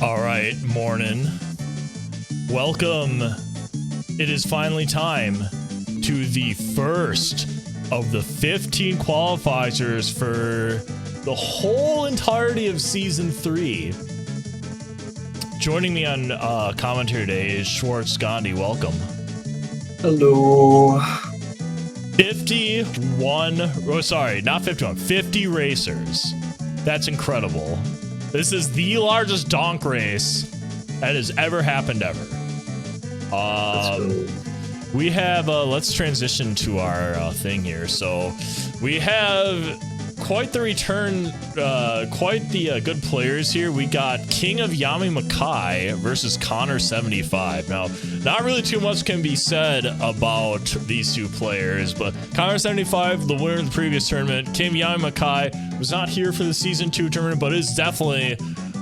All right, Mornin. Welcome. It is finally time to the first of the 15 qualifiers for the whole entirety of Season 3. Joining me on commentary today is Schwartz Gandhi. Welcome. Hello. 50 racers. That's incredible. This is the largest donk race that has ever happened ever. We have, let's transition to our thing here. So we have quite the return, quite the good players here. We got KingofYamiMakai versus Connor75. Now, not really too much can be said about these two players, but Connor75, the winner of the previous tournament, KingofYamiMakai was not here for the Season 2 tournament, but is definitely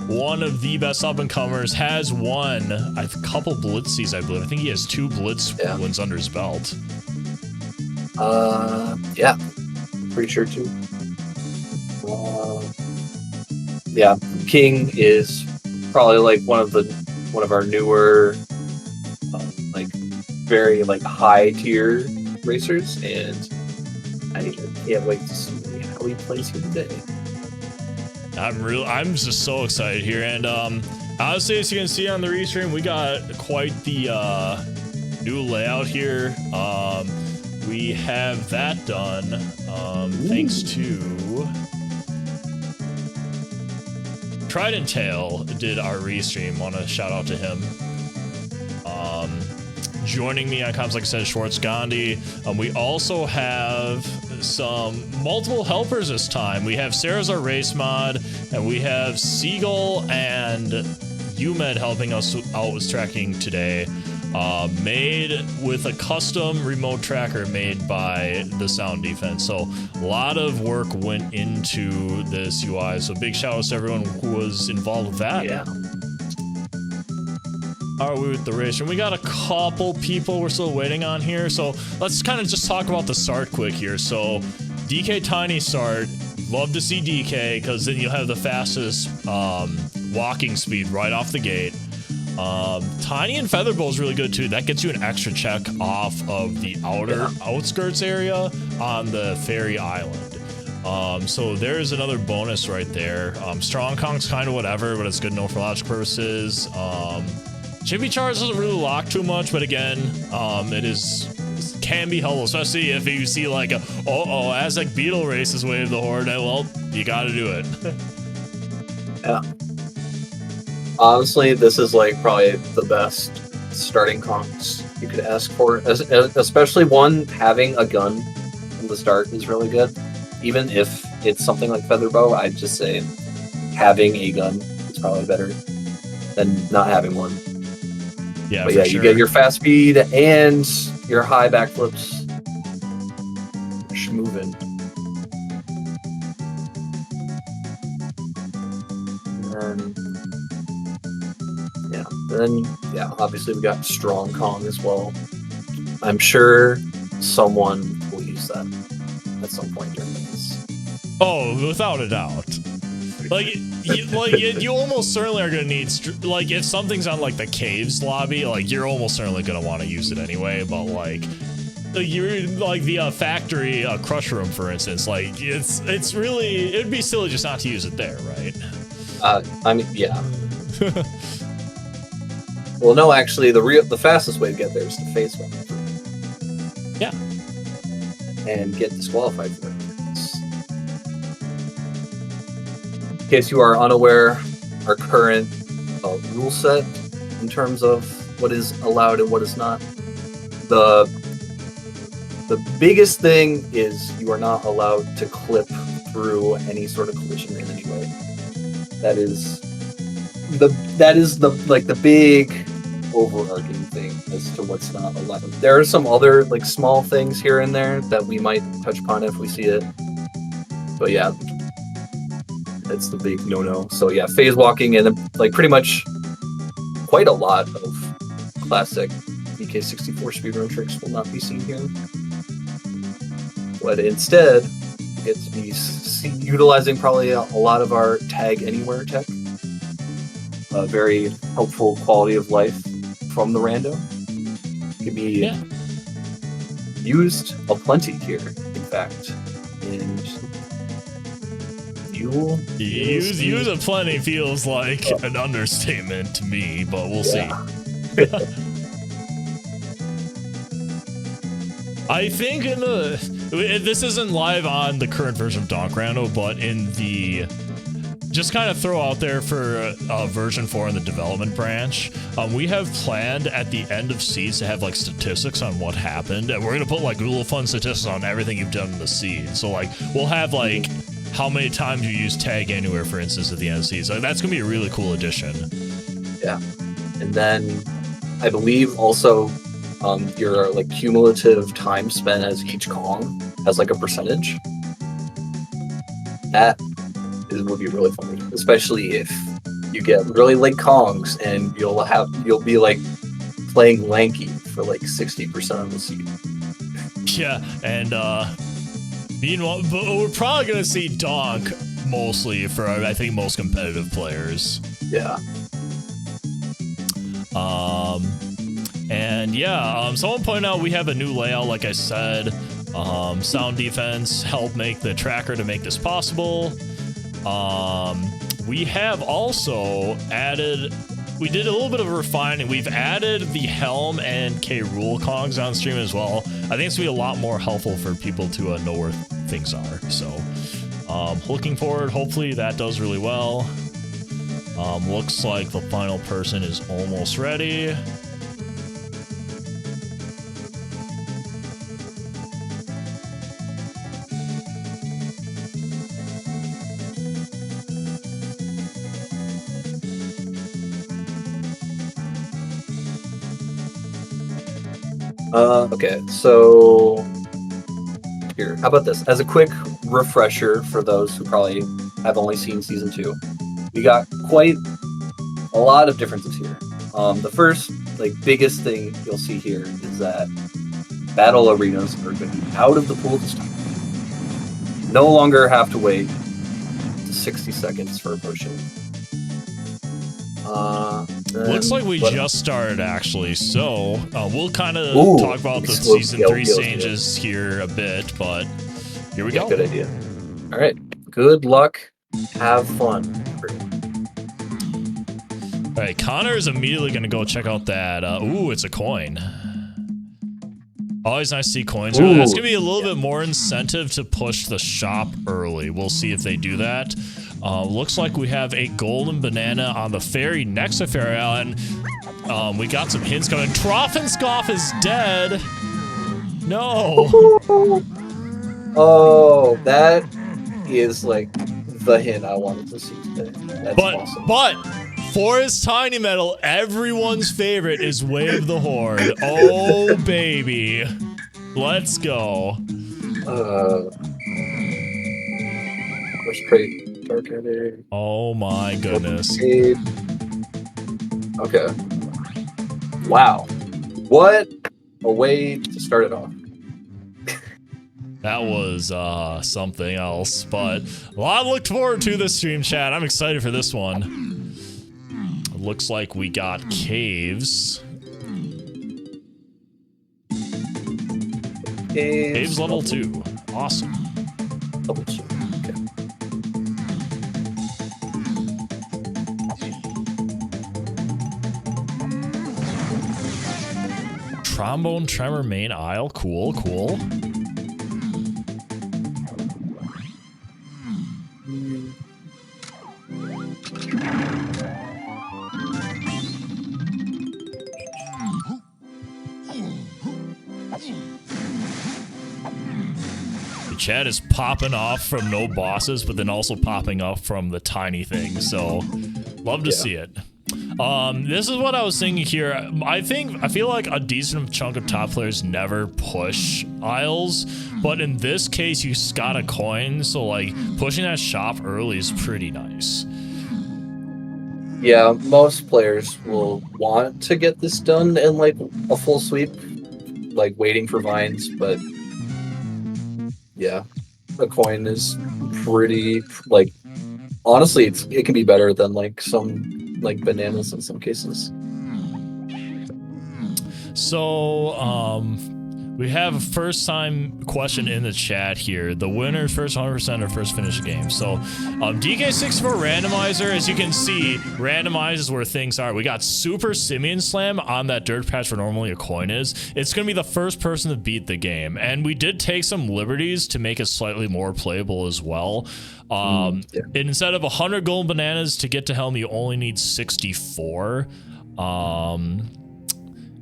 one of the best up-and-comers, has won a couple Blitzes, I believe. I think he has 2 Blitz wins under his belt. Yeah, pretty sure too. Yeah, King is probably like one of our newer, like very like high tier racers, and I can't wait to see how he plays here today. I'm just so excited here, and honestly, as you can see on the restream, we got quite the new layout here. We have that done thanks to Trident Tail did our restream. Want to shout out to him. Joining me on comms, like I said, Schwartz Gandhi. We also have some multiple helpers this time. We have Sarah's our race mod, and we have Seagull and UMed helping us out with tracking today. Made with a custom remote tracker made by the Sound Defense. So a lot of work went into this UI. So big shout out to everyone who was involved with that. Yeah. Are we with the race? And we got a couple people we're still waiting on here. So let's kind of just talk about the start quick here. So DK Tiny start. Love to see DK because then you'll have the fastest walking speed right off the gate. Tiny and Featherbow is really good too. That gets you an extra check off of the outer outskirts area on the Fairy Island. So there's another bonus right there. Strong Kong's kind of whatever, but it's good to know for logic purposes. Chippy Charge doesn't really lock too much, but again, it can be helpful, especially if you see like a Aztec Beetle races wave the horde. Well, you got to do it. Yeah. Honestly, this is like probably the best starting Kongs you could ask for, especially one having a gun from the start is really good. Even if it's something like Featherbow, I'd just say having a gun is probably better than not having one. Yeah, but yeah, sure. You get your fast speed and your high backflips. Schmovin'. And then, obviously we got Strong Kong as well. I'm sure someone will use that at some point during this. Oh, without a doubt. Like you almost certainly are going to need, like, if something's on, like, the Caves lobby, like, you're almost certainly going to want to use it anyway, but, like, you're, like, the factory crush room, for instance, like, it's really, it'd be silly just not to use it there, right? I mean, yeah. Well, no, actually, the fastest way to get there is to phase one. Yeah. And get disqualified for it. In case you are unaware, our current rule set in terms of what is allowed and what is not. The biggest thing is you are not allowed to clip through any sort of collision in any way. That is the big overarching thing as to what's not allowed. There are some other like small things here and there that we might touch upon if we see it. But yeah, it's the big no-no. So yeah, phase walking and like pretty much quite a lot of classic DK64 speedrun tricks will not be seen here. But instead, we get to be utilizing probably a lot of our tag anywhere tech. a very helpful quality of life from the rando. Can be used aplenty here, in fact. And use aplenty feels like an understatement to me, but we'll see. I think this isn't live on the current version of Donk Rando, but in the just kind of throw out there for version 4 in the development branch, we have planned at the end of seeds to have like statistics on what happened, and we're gonna put like little fun statistics on everything you've done in the seed. So like we'll have like how many times you use tag anywhere, for instance, at the end of seeds. So that's gonna be a really cool addition. Yeah, and then I believe also your like cumulative time spent as each Kong has like a percentage. That would be really funny, especially if you get really late Kongs and you'll be like playing Lanky for like 60% of the seed. Yeah, and meanwhile, but we're probably gonna see Donk mostly for I think most competitive players. Yeah. And yeah, someone pointed out we have a new layout, like I said. Sound defense helped make the tracker to make this possible. We have also added, we did a little bit of refining. We've added the Helm and K Rule Kongs on stream as well. I think it's gonna be a lot more helpful for people to know where things are. So, looking forward, hopefully that does really well. Looks like the final person is almost ready. Okay, so here, how about this? As a quick refresher for those who probably have only seen season 2, we got quite a lot of differences here. The first, like, biggest thing you'll see here is that battle arenas are going to be out of the pool this time. No longer have to wait 60 seconds for a potion. Looks like we just started, actually, so we'll kind of talk about the season 3 changes here a bit, but here we go. Good idea. All right, good luck. Have fun. All right, Connor is immediately going to go check out that. Ooh, it's a coin. Always nice to see coins. Ooh, that's going to be a little bit more incentive to push the shop early. We'll see if they do that. Looks like we have a golden banana on the ferry next to Ferry Island. We got some hints coming. Troffenscoff is dead. No. Oh, that is like the hint I wanted to see today. That's awesome. But for his tiny metal, everyone's favorite is Wave the Horde. Oh, baby. Let's go. Let's pray. Oh my goodness. Okay. Wow. What a way to start it off. That was something else, but a lot looked forward to this stream, chat. I'm excited for this one. It looks like we got caves. Caves level 2. Awesome. Level 2. Trombone Tremor main aisle. Cool, cool. The chat is popping off from no bosses, but then also popping off from the tiny things. So, love to see it. This is what I was thinking here. I feel like a decent chunk of top players never push aisles, but in this case, you got a coin, so like pushing that shop early is pretty nice. Yeah, most players will want to get this done in like a full sweep, like waiting for vines, but yeah, a coin is pretty like honestly, it can be better than like some like bananas in some cases. So, we have a first time question in the chat here. The winner's first 100% or first finish game. So, DK64 Randomizer, as you can see, randomizes where things are. We got Super Simian Slam on that dirt patch where normally a coin is. It's going to be the first person to beat the game. And we did take some liberties to make it slightly more playable as well. Instead of 100 golden bananas to get to Helm, you only need 64.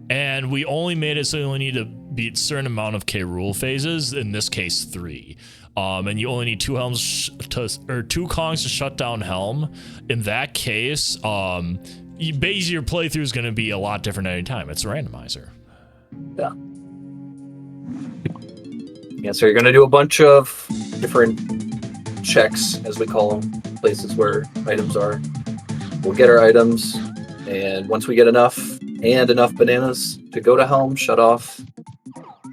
And we only made it so you only need to beat a certain amount of K rule phases, in this case 3. And you only need 2 helms or 2 Kongs to shut down Helm. In that case, basically your playthrough is going to be a lot different any time. It's a randomizer. Yeah. Yeah, so you're going to do a bunch of different checks, as we call them, places where items are. We'll get our items, and once we get enough bananas to go to Helm, shut off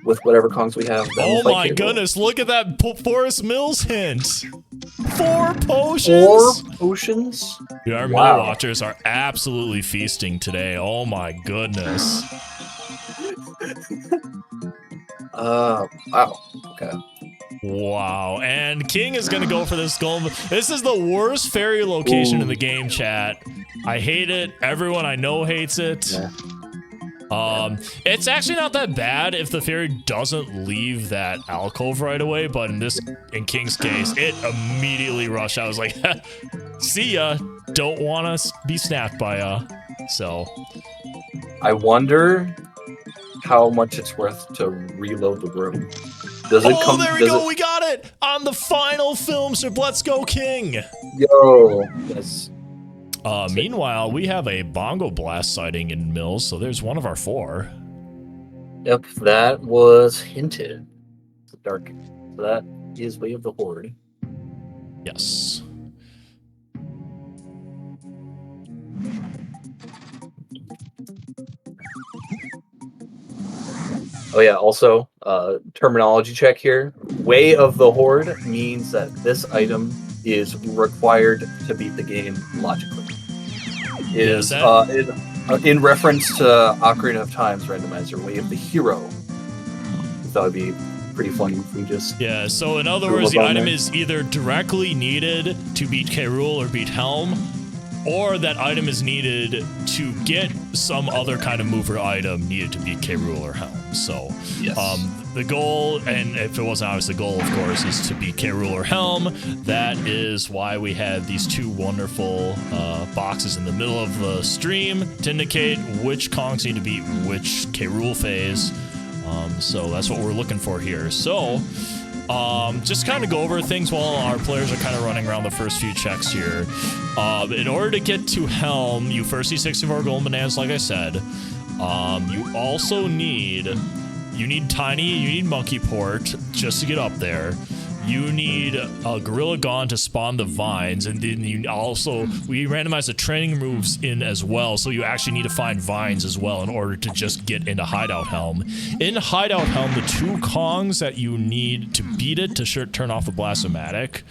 with whatever Kongs we have. Oh my goodness, look at that Forest Mills hint. 4 potions? 4 potions? Dude, our Mill Watchers are absolutely feasting today. Oh my goodness. Wow. Okay. Wow, and King is gonna go for this golden. This is the worst fairy location in the game, chat. I hate it. Everyone I know hates it. Yeah. It's actually not that bad if the fairy doesn't leave that alcove right away, but in King's case, it immediately rushed. I was like, see ya. Don't want to be snapped by so. I wonder how much it's worth to reload the room. Does it come? There we go. We got it on the final film strip. Let's go, King. Yo. Yes. Meanwhile, we have a Bongo Blast sighting in Mills, so there's one of our 4. Yep, that was hinted. It's dark. So that is Way of the Horde. Yes. Oh yeah, also, terminology check here. Way of the Horde means that this item is required to beat the game logically. It is in reference to Ocarina of Time's randomizer, Way of the Hero. I thought it'd be pretty funny if we just... Yeah, so in other words, the item is either directly needed to beat K. Rool or beat Helm, or that item is needed to get some other kind of mover item needed to beat K. Rool or Helm. So, yes. The goal, and if it wasn't obvious, the goal, of course, is to beat K. Rool or Helm. That is why we have these 2 wonderful boxes in the middle of the stream to indicate which Kongs need to beat which K. Rool phase. So that's what we're looking for here. So, just kind of go over things while our players are kind of running around the first few checks here. In order to get to Helm, you first need 64 golden bananas, like I said. You also need Tiny, you need Monkey Port just to get up there. You need a Gorilla Gone to spawn the vines, and then we randomize the training moves in as well, so you actually need to find vines as well in order to just get into Hideout Helm. In Hideout Helm, the 2 Kongs that you need to beat it to turn off the Blastomatic,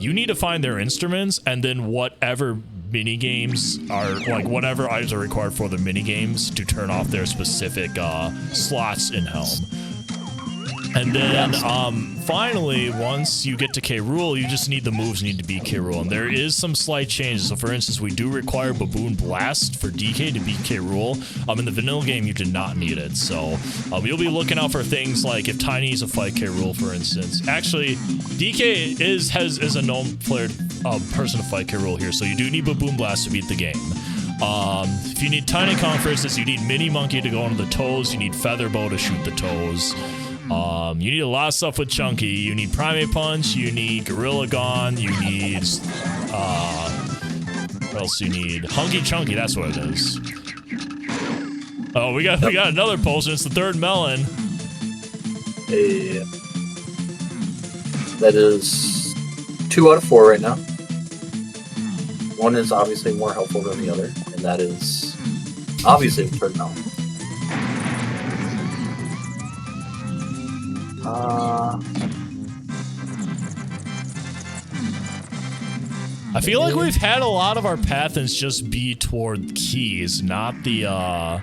you need to find their instruments, and then whatever mini games are, like whatever items are required for the mini games to turn off their specific slots in Helm. And then, finally, once you get to K. Rool, you just need the moves need to beat K. Rool. And there is some slight changes. So, for instance, we do require Baboon Blast for DK to beat K. Rool. In the vanilla game, you did not need it. So, you'll be looking out for things like if Tiny needs to fight K. Rool, for instance. Actually, DK is a known player, person to fight K. Rool here. So, you do need Baboon Blast to beat the game. If you need Tiny Kong, for instance, you need Mini Monkey to go into the toes. You need Feather Bow to shoot the toes. You need a lot of stuff with Chunky. You need Primate Punch, you need Gorilla Gone, you need, what else you need? Hunky Chunky, that's what it is. Oh, we got another potion, it's the 3rd melon. That is 2 out of 4 right now. One is obviously more helpful than the other, and that is obviously the 3rd melon. I feel like we've had a lot of our paths just be toward keys, not the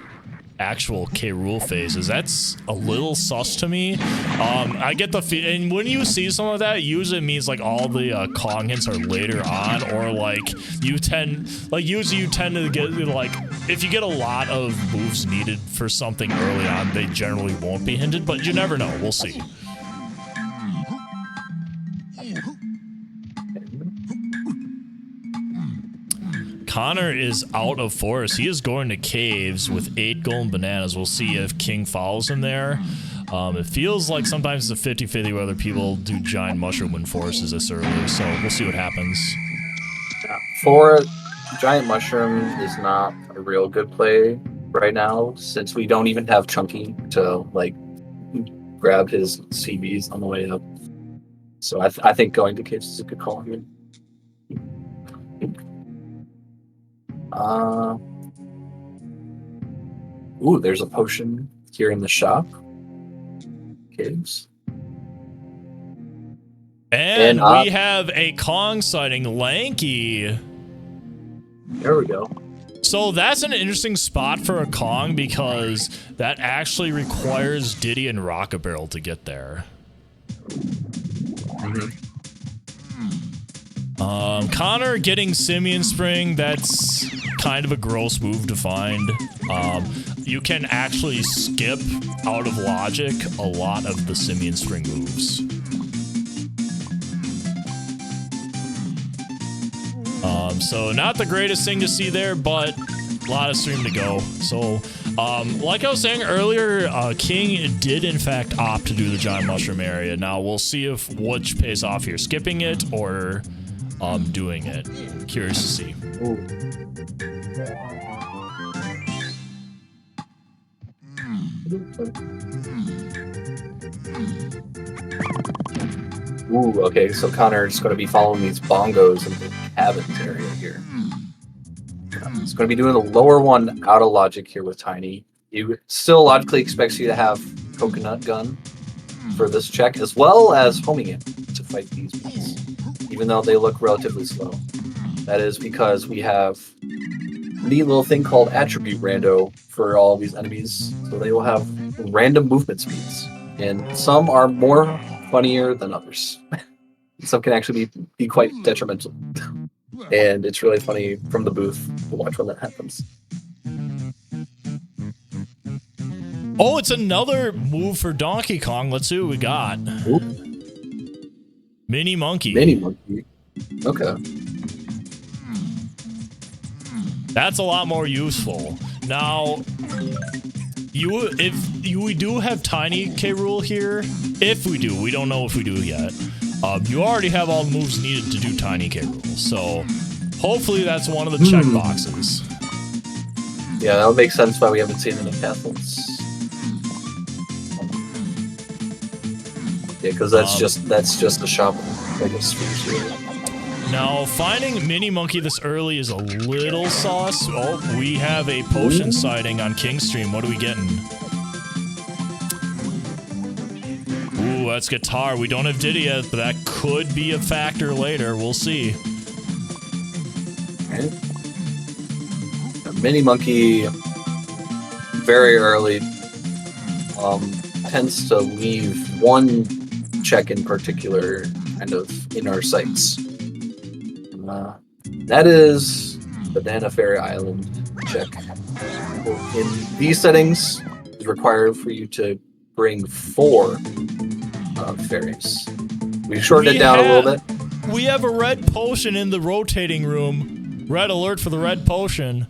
actual K rule phases. That's a little sus to me. I get the and when you see some of that, usually it means like all the Kong hints are later on, or like you tend to get like if you get a lot of moves needed for something early on, they generally won't be hinted, but you never know. We'll see. Connor is out of forest. He is going to caves with 8 golden bananas. We'll see if King follows him there. It feels like sometimes it's a 50-50 whether people do giant mushroom when forest is this early, so we'll see what happens. For giant mushroom is not a real good play right now, since we don't even have Chunky to like grab his CBs on the way up. So I think going to caves is a good call here. Ooh, there's a potion here in the shop. Caves. And we have a Kong sighting, Lanky. There we go. So that's an interesting spot for a Kong because that actually requires Diddy and Rocket Barrel to get there. Connor getting Simian Spring, that's kind of a gross move to find. You can actually skip out of logic a lot of the Simian Spring moves. So not the greatest thing to see there, but a lot of stream to go. So, like I was saying earlier, King did in fact opt to do the giant mushroom area. Now we'll see if which pays off here, skipping it or doing it. Curious to see. Ooh, okay, so Connor's going to be following these bongos in the cabins area here. He's going to be doing the lower one out of logic here with Tiny. He still logically expects you to have Coconut Gun for this check, as well as homing it to fight these beats, even though they look relatively slow. That is because we have a neat little thing called Attribute Rando for all of these enemies, so they will have random movement speeds, and some are more funnier than others. Some can actually be quite detrimental. And it's really funny from the booth to watch when that happens. Oh, it's another move for Donkey Kong. Let's see what we got. Ooh. Mini Monkey. Mini Monkey. Okay. That's a lot more useful. Now, we do have Tiny K Rule here. If we do, we don't know if we do yet. You already have all the moves needed to do Tiny K Rule, so hopefully that's one of the check boxes. Yeah, that would make sense why we haven't seen any Pathfinds. Yeah, because that's just the shop, I guess. Now, finding Mini Monkey this early is a little sauce. Oh, we have a potion sighting on King's stream. What are we getting? Ooh, that's guitar. We don't have Diddy yet, but that could be a factor later. We'll see. Okay. Mini Monkey, very early, tends to leave one check in particular kind of in our sights. That is Banana Fairy Island check. In these settings, it's required for you to bring 4 fairies. We've shortened it down a little bit. We have a red potion in the rotating room. Red alert for the red potion.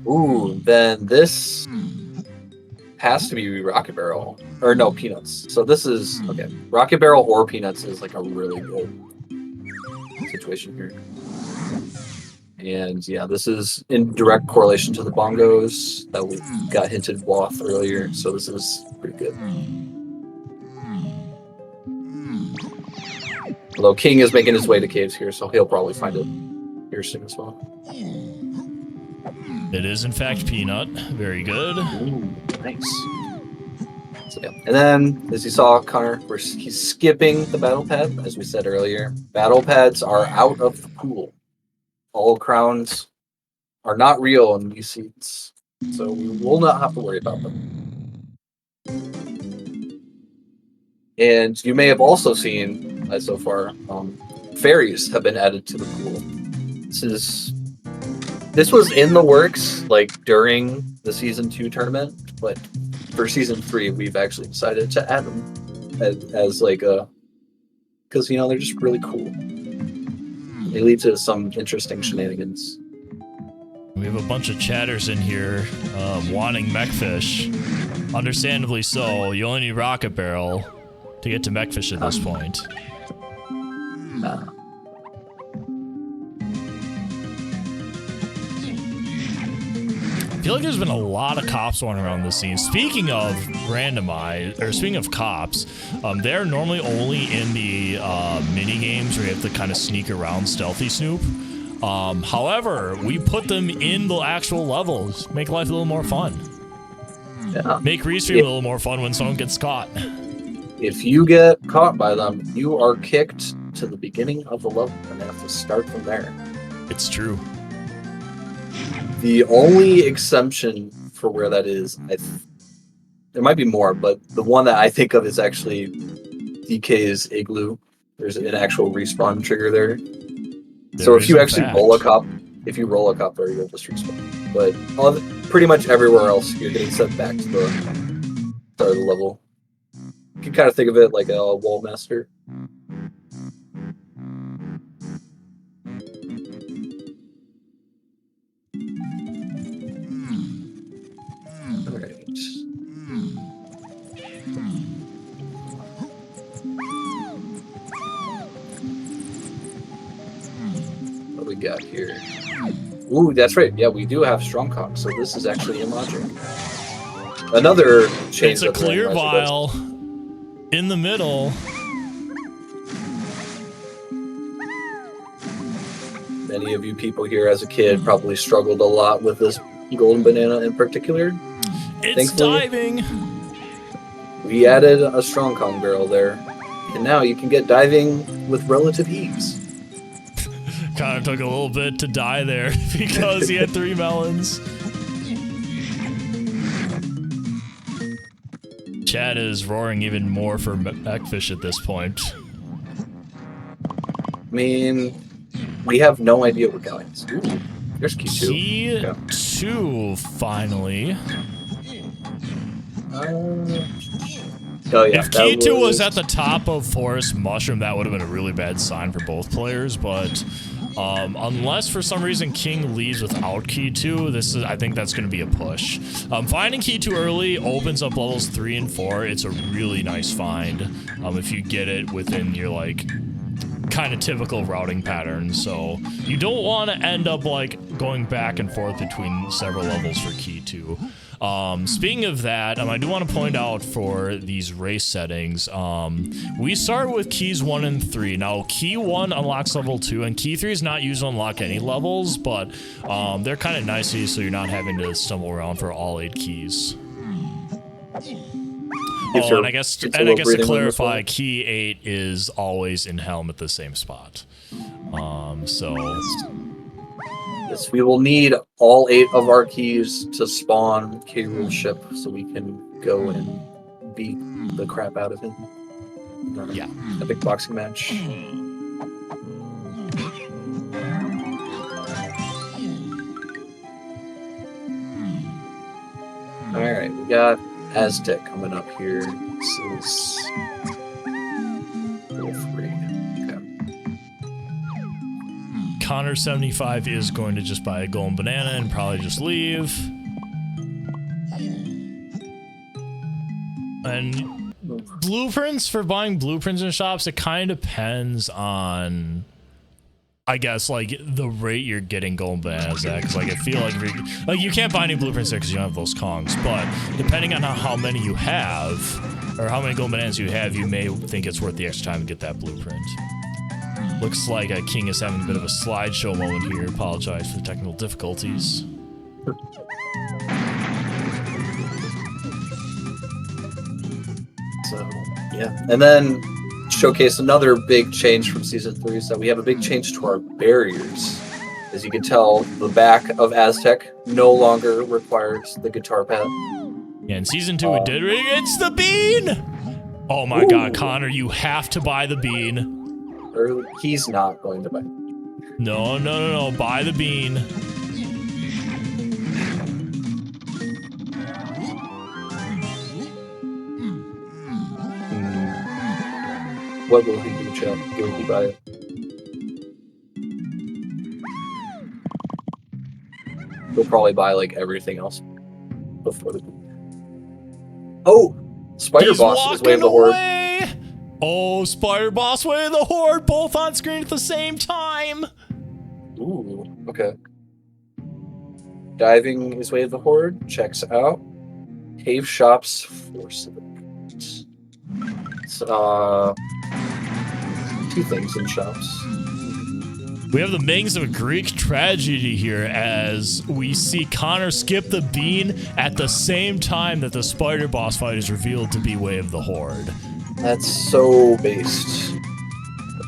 Ooh, then this has to be Rocket Barrel. Or no, Peanuts. So this is, okay, Rocket Barrel or Peanuts is like a really good situation here. And yeah, this is in direct correlation to the bongos that we got hinted off earlier, so this is pretty good. Although King is making his way to caves here, so he'll probably find it here soon as well. It is in fact Peanut. Very good. Ooh, nice. So, yeah. And then, as you saw, Connor, he's skipping the battle pad, as we said earlier. Battle pads are out of the pool. all crowns are not real in these seats, so we will not have to worry about them. And you may have also seen, so far, fairies have been added to the pool. This was in the works, like, during the Season 2 tournament, but for Season 3, we've actually decided to add them as like a... Because, you know, they're just really cool. They lead to some interesting shenanigans. We have a bunch of chatters in here wanting mechfish. Understandably so. You only need rocket barrel to get to mechfish at this point. I feel like there's been a lot of cops running around this scene. Speaking of randomized, or speaking of cops, they're normally only in the mini games where you have to kind of sneak around stealthy snoop. However, we put them in the actual levels, make life a little more fun. Yeah. Make restream a little more fun when someone gets caught. If you get caught by them, you are kicked to the beginning of the level and have to start from there. It's true. The only exemption for where that is, there might be more, but the one that I think of is actually DK's Igloo. There's an actual respawn trigger there. So if you actually roll a cop there, you'll just respawn. But pretty much everywhere else, you're getting sent back to the start of the level. You can kind of think of it like a wall master. What we got here? Ooh, that's right. Yeah, we do have strong cock, so this is actually in logic. Another change. It's a clear vial in the middle. Many of you people here as a kid probably struggled a lot with this golden banana in particular. It's diving. We added a strong Kong barrel there, and now you can get diving with relative ease. Connor took a little bit to die there because he had 3 melons. Chad is roaring even more for mechfish at this point. I mean, we have no idea what we're going to. Ooh, there's key 2. Key 2, finally. Oh, yeah, if key 2 was at the top of Forest Mushroom, that would have been a really bad sign for both players, but unless for some reason King leaves without key 2, I think that's going to be a push. Finding key 2 early opens up levels 3 and 4. It's a really nice find if you get it within your, like, kind of typical routing pattern, so you don't want to end up, like, going back and forth between several levels for key 2. Speaking of that, I do want to point out for these race settings, we start with keys 1 and 3. Now, key 1 unlocks level 2, and key 3 is not used to unlock any levels, but they're kind of nice so you're not having to stumble around for all 8 keys. Oh, and I guess to clarify, key 8 is always in helm at the same spot. Yes, we will need all 8 of our keys to spawn K-Rule ship so we can go and beat the crap out of him. Yeah. Epic boxing match. Alright, we got Aztec coming up here. This is level 3. Connor75 is going to just buy a golden banana and probably just leave. And blueprints, for buying blueprints in shops, it kind of depends on, I guess, like, the rate you're getting golden bananas at. Because, like, I feel like you can't buy any blueprints there because you don't have those Kongs. But depending on how many you have, or how many golden bananas you have, you may think it's worth the extra time to get that blueprint. Looks like King is having a bit of a slideshow moment here. Apologize for the technical difficulties. So, yeah. And then showcase another big change from Season 3 is that we have a big change to our barriers. As you can tell, the back of Aztec no longer requires the guitar pad. Yeah, in season 2 we did it. It's the bean! Oh my god, Connor, you have to buy the bean. Or he's not going to buy it. No, buy the bean. What will he do, Chad? Will he buy it? He'll probably buy like everything else before the. Oh, Spider Boss is Way of the Horde. Oh, Spider Boss, Way of the Horde, both on screen at the same time. Ooh, okay. Diving is Way of the Horde. Checks out. Cave Shops Force. Two things in shops. We have the makings of a Greek tragedy here as we see Connor skip the bean at the same time that the Spider Boss fight is revealed to be Way of the Horde. That's so based.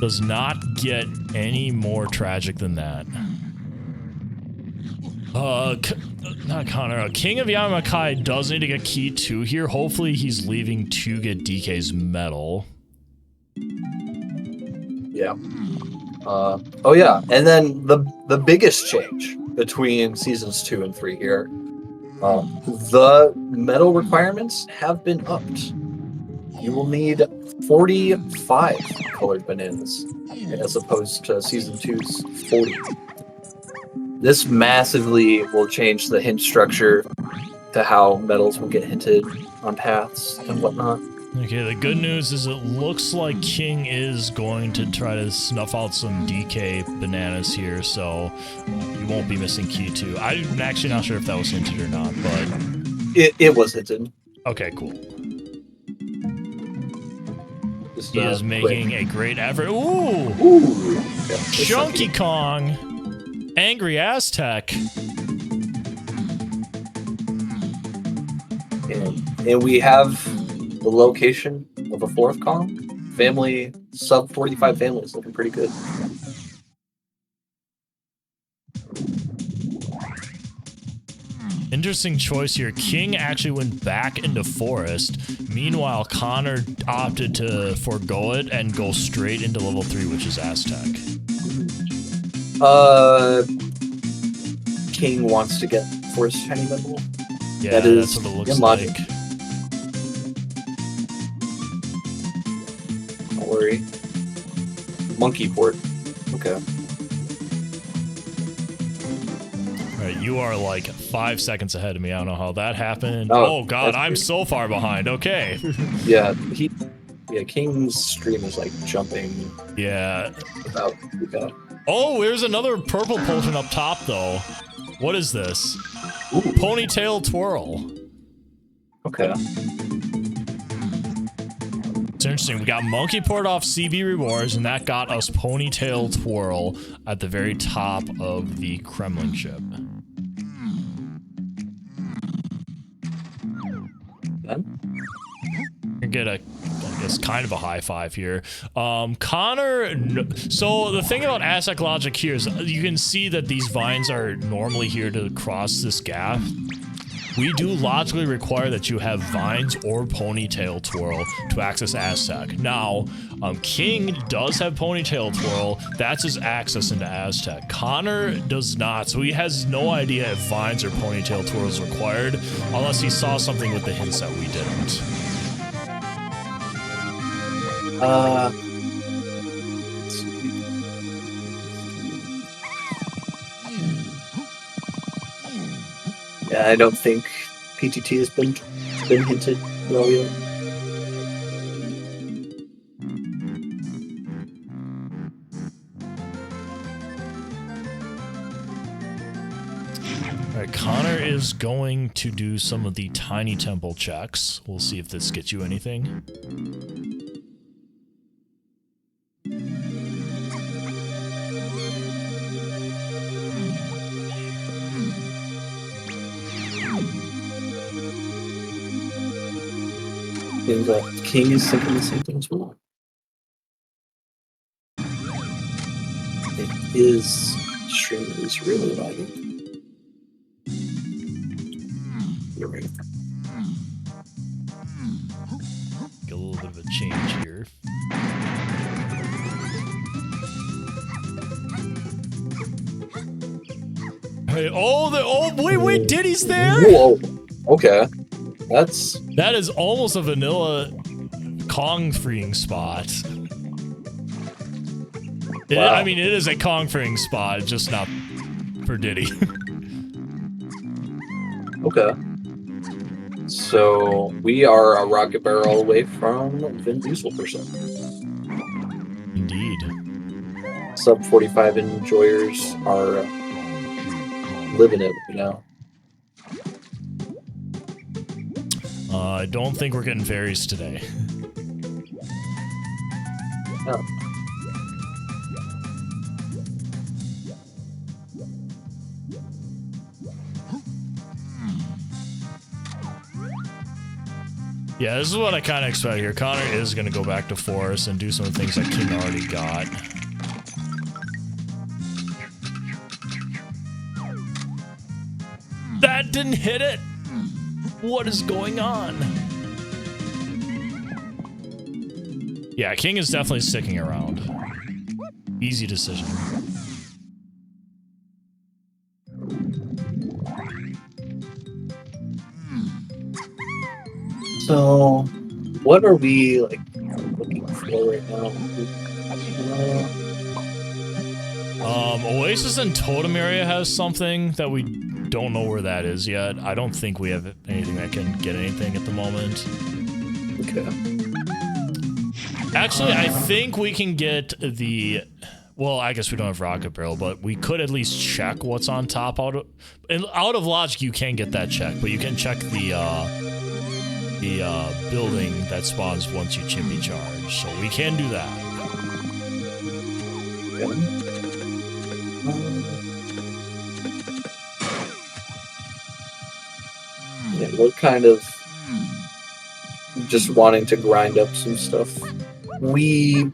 Does not get any more tragic than that. Not Connor. KingofYamiMakai does need to get key 2 here. Hopefully he's leaving to get DK's medal. Yeah. Oh yeah, and then the biggest change between seasons 2 and 3 here, the medal requirements have been upped. You will need 45 colored bananas as opposed to season 2's 40. This massively will change the hint structure to how medals will get hinted on paths and whatnot. Okay, the good news is it looks like King is going to try to snuff out some DK bananas here, so you won't be missing key 2. I'm actually not sure if that was hinted or not, but... It was hinted. Okay, cool. He is making a great effort. Ooh! Yeah, Chunky Kong! Angry Aztec! And we have the location of a 4th column. Family, sub 45 families, looking pretty good. Interesting choice here. King actually went back into Forest. Meanwhile, Connor opted to forego it and go straight into level 3, which is Aztec. King wants to get Forest Shiny Medal. Yeah, that's what it looks like. Don't worry. Monkey port. Okay. Alright, you are like 5 seconds ahead of me. I don't know how that happened. Oh god, I'm so far behind. Okay. Yeah, King's stream is like jumping. Yeah. About. Oh, there's another purple potion up top though. What is this? Ooh. Ponytail Twirl. Okay. It's interesting. We got Monkey Port off CB rewards, and that got us Ponytail Twirl at the very top of the Kremlin ship. Then? You get a, I guess, kind of a high five here. Connor. So the thing about Aztec logic here is you can see that these vines are normally here to cross this gap. We do logically require that you have vines or Ponytail Twirl to access Aztec. Now, King does have Ponytail Twirl. That's his access into Aztec. Connor does not, so he has no idea if vines or Ponytail Twirl is required, unless he saw something with the hints that we didn't. Yeah, I don't think PTT has been hinted well yet. Alright, Connor is going to do some of the tiny temple checks. We'll see if this gets you anything. And King is thinking the same thing as well. It is stream is really lagging. You're right. Get a little bit of a change here. Hey, wait, Diddy's there? Whoa. Okay. That is almost a vanilla Kong freeing spot. Wow. I mean, it is a Kong freeing spot, just not for Diddy. Okay. So we are a rocket barrel away from Vin Diesel percent. Indeed. Sub 45 enjoyers are living it, you know. I don't think we're getting fairies today. Oh. Yeah, this is what I kind of expect here. Connor is going to go back to Forest and do some of the things that King already got. That didn't hit it! What is going on? Yeah, King is definitely sticking around. Easy decision. So, what are we like looking for right now? Oasis and Totem area has something that we don't know where that is yet. I don't think we have anything that can get anything at the moment. Okay. Actually, I think we can get the... Well, I guess we don't have Rocket Barrel, but we could at least check what's on top. Out of logic, you can get that check, but you can check the building that spawns once you chimpy charge. So we can do that. Yeah, we're kind of just wanting to grind up some stuff. We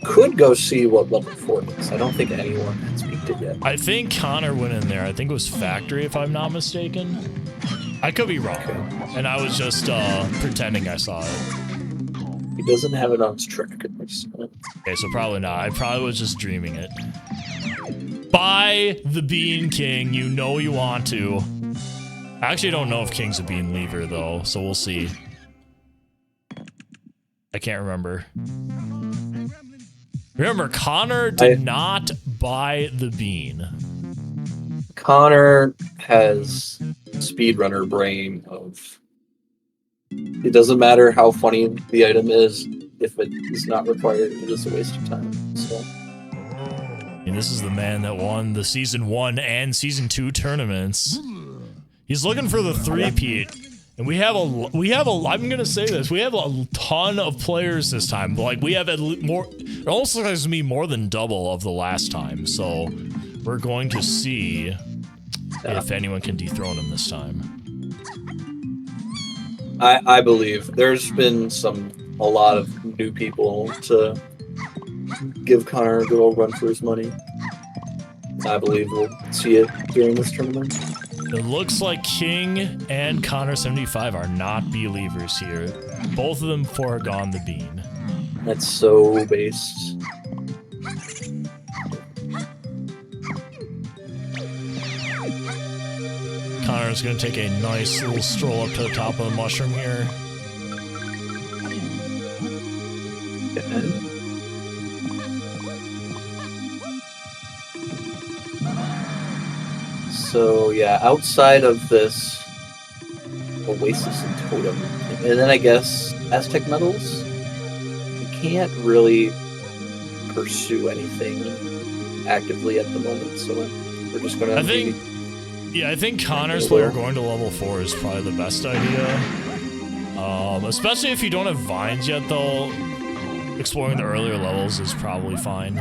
could go see what level 4 is. I don't think anyone has peeked it yet. I think Connor went in there. I think it was Factory, if I'm not mistaken. I could be wrong. Okay. And I was just pretending I saw it. He doesn't have it on his tracker. Okay, so probably not. I probably was just dreaming it. Buy the Bean King. You know you want to. I actually don't know if King's a bean lever, though, so we'll see. I can't remember. Remember, Connor did not buy the bean. Connor has speedrunner brain of... It doesn't matter how funny the item is, if it is not required, it is a waste of time. So. And this is the man that won the Season 1 and Season 2 tournaments. He's looking for the three-peat. And we have a, I'm gonna say this, we have a ton of players this time. Like, we have more, it almost looks like to me more than double of the last time. So, we're going to see if anyone can dethrone him this time. I believe there's been a lot of new people to give Connor a good old run for his money. I believe we'll see it during this tournament. It looks like King and Connor75 are not believers here. Both of them foregone the bean. That's so based. Connor's gonna take a nice little stroll up to the top of the mushroom here. So yeah, outside of this Oasis and Totem, and then I guess Aztec Metals, we can't really pursue anything actively at the moment, so we're just gonna... I think Connor's player going to level 4 is probably the best idea. Especially if you don't have vines yet, though. Exploring the earlier levels is probably fine.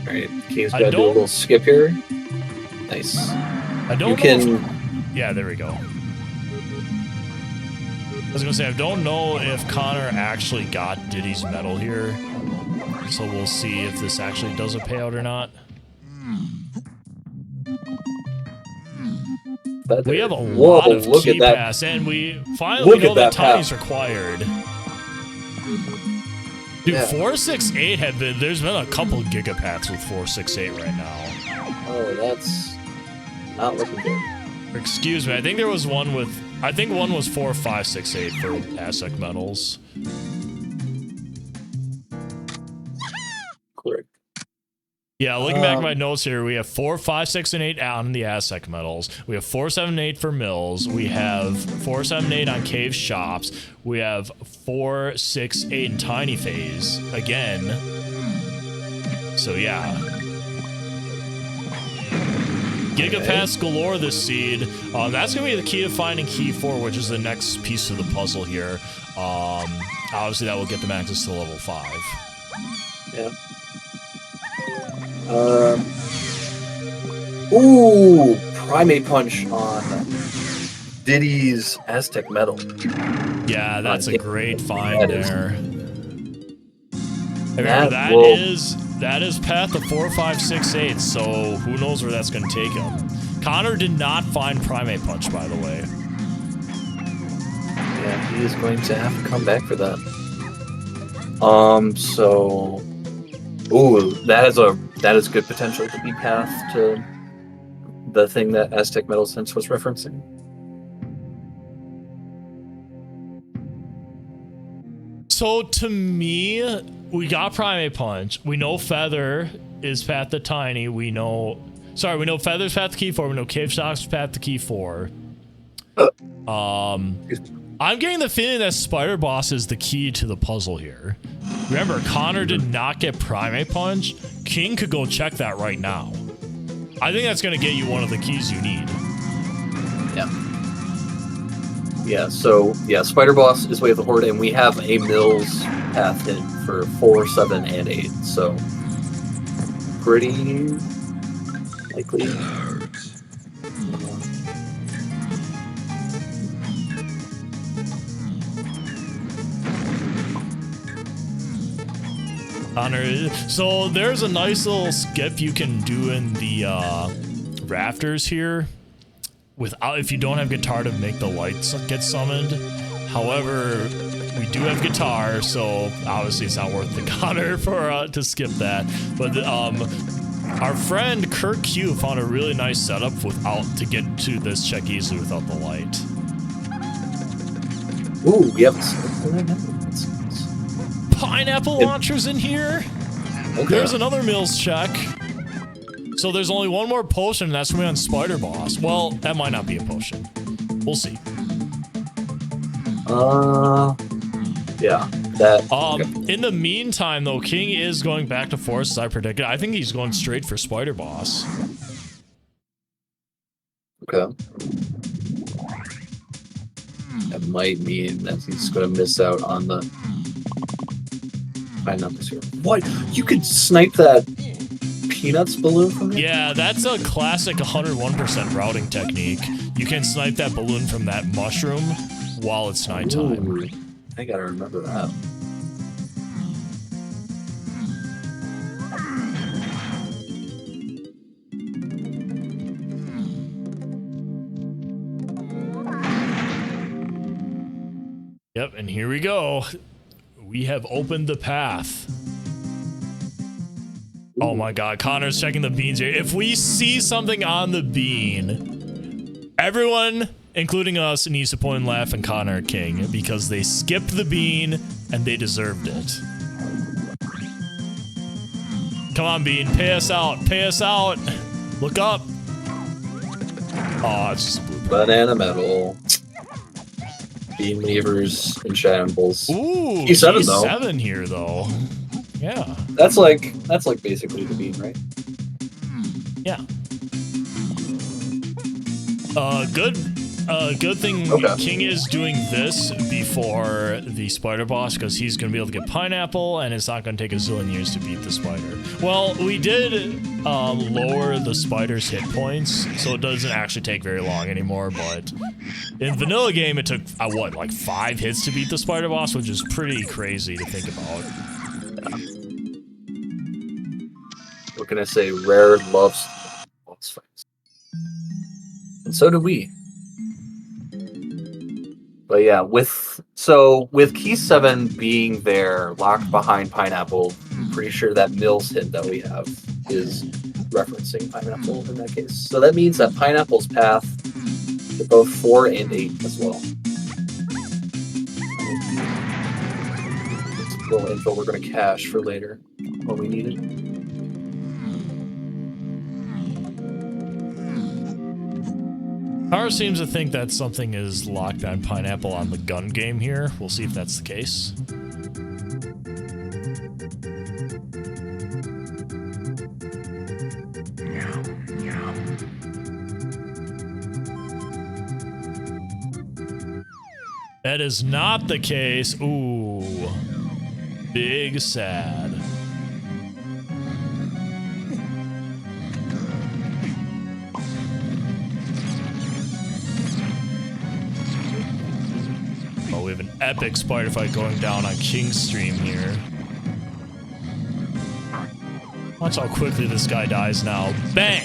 Alright, King's gonna do a little skip here. Nice. I don't know. Yeah, there we go. I was gonna say, I don't know if Connor actually got Diddy's medal here. So we'll see if this actually does a payout or not. We have a lot of key pass, and we finally know that Tiny's required. Dude, yeah. 468 had been, there's been a couple gigapats with 468 right now. Oh, that's not looking good. Excuse me, I think there was one with, I think one was 4568 for Aztec medals. Correct. Yeah, looking back at my notes here, we have 4, 5, 6, and 8 on the Aztec medals. We have 4, 7, 8 for Mills. We have 4, 7, 8 on Cave Shops. We have 4, 6, 8 in Tiny Phase again. So yeah. Gigapass galore this seed. That's gonna be the key to finding key 4, which is the next piece of the puzzle here. Obviously that will get them access to level 5. Yeah. Ooh, Primate Punch on Diddy's Aztec medal. Yeah, that's a great find there. Remember, that is path of 4, 5, 6, 8, so who knows where that's going to take him. Connor did not find Primate Punch, by the way. Yeah, he is going to have to come back for that. So... Ooh, that is good potential to be path to the thing that Aztec Metal Sense was referencing. So to me, we got Primate Punch. We know Feather is path to Tiny. We know Feather's path to key 4. We know Cave Shock's path to key 4. I'm getting the feeling that Spider Boss is the key to the puzzle here. Remember, Connor did not get Primate Punch. King could go check that right now. I think that's going to get you one of the keys you need. Yeah. Yeah, so, yeah, Spider Boss is Way of the Horde, and we have a Mills path hit for 4, 7, and 8, so pretty likely. Connor, so there's a nice little skip you can do in the rafters here without, if you don't have guitar to make the lights get summoned. However, we do have guitar, so obviously it's not worth the Connor for to skip that. But our friend Kirk Q found a really nice setup to get to this check easily without the light. Ooh, yep. Pineapple launchers in here. Okay. There's another Mills check. So there's only one more potion, and that's gonna be on Spider Boss. Well, that might not be a potion. We'll see. Yeah. That. Okay. In the meantime, though, King is going back to Forest as I predicted. I think he's going straight for Spider Boss. Okay. That might mean that he's gonna miss out on the. What? You could snipe that Peanuts balloon from it? Yeah, that's a classic 101% routing technique. You can snipe that balloon from that mushroom while it's nighttime. Ooh, I gotta remember that. Yep, and here we go. We have opened the path. Oh my god, Connor's checking the beans here. If we see something on the bean, everyone, including us, needs to point and laugh at Connor and King because they skipped the bean and they deserved it. Come on, Bean, pay us out, pay us out. Look up. Oh, it's just a blueprint. Banana metal. Bean levers and shambles. Ooh, Key 7 here though. Yeah. That's like basically the bean, right? Yeah. Good good thing King is doing this before the spider boss, because he's going to be able to get pineapple, and it's not going to take a zillion years to beat the spider. Well, we did lower the spider's hit points, so it doesn't actually take very long anymore, but in vanilla game, it took, what, like 5 hits to beat the spider boss, which is pretty crazy to think about. What can I say? Rare loves boss fights. And so do we. But yeah, with key 7 being there, locked behind pineapple, I'm pretty sure that Mills hit that we have is referencing pineapple in that case. So that means that pineapple's path to both 4 and 8 as well. It's a little info we're going to cache for later when we need it. Connor seems to think that something is locked on pineapple on the gun game here. We'll see if that's the case. That is not the case. Ooh. Big sad. Oh, we have an epic spider fight going down on King's stream here. Watch how quickly this guy dies now. Bang!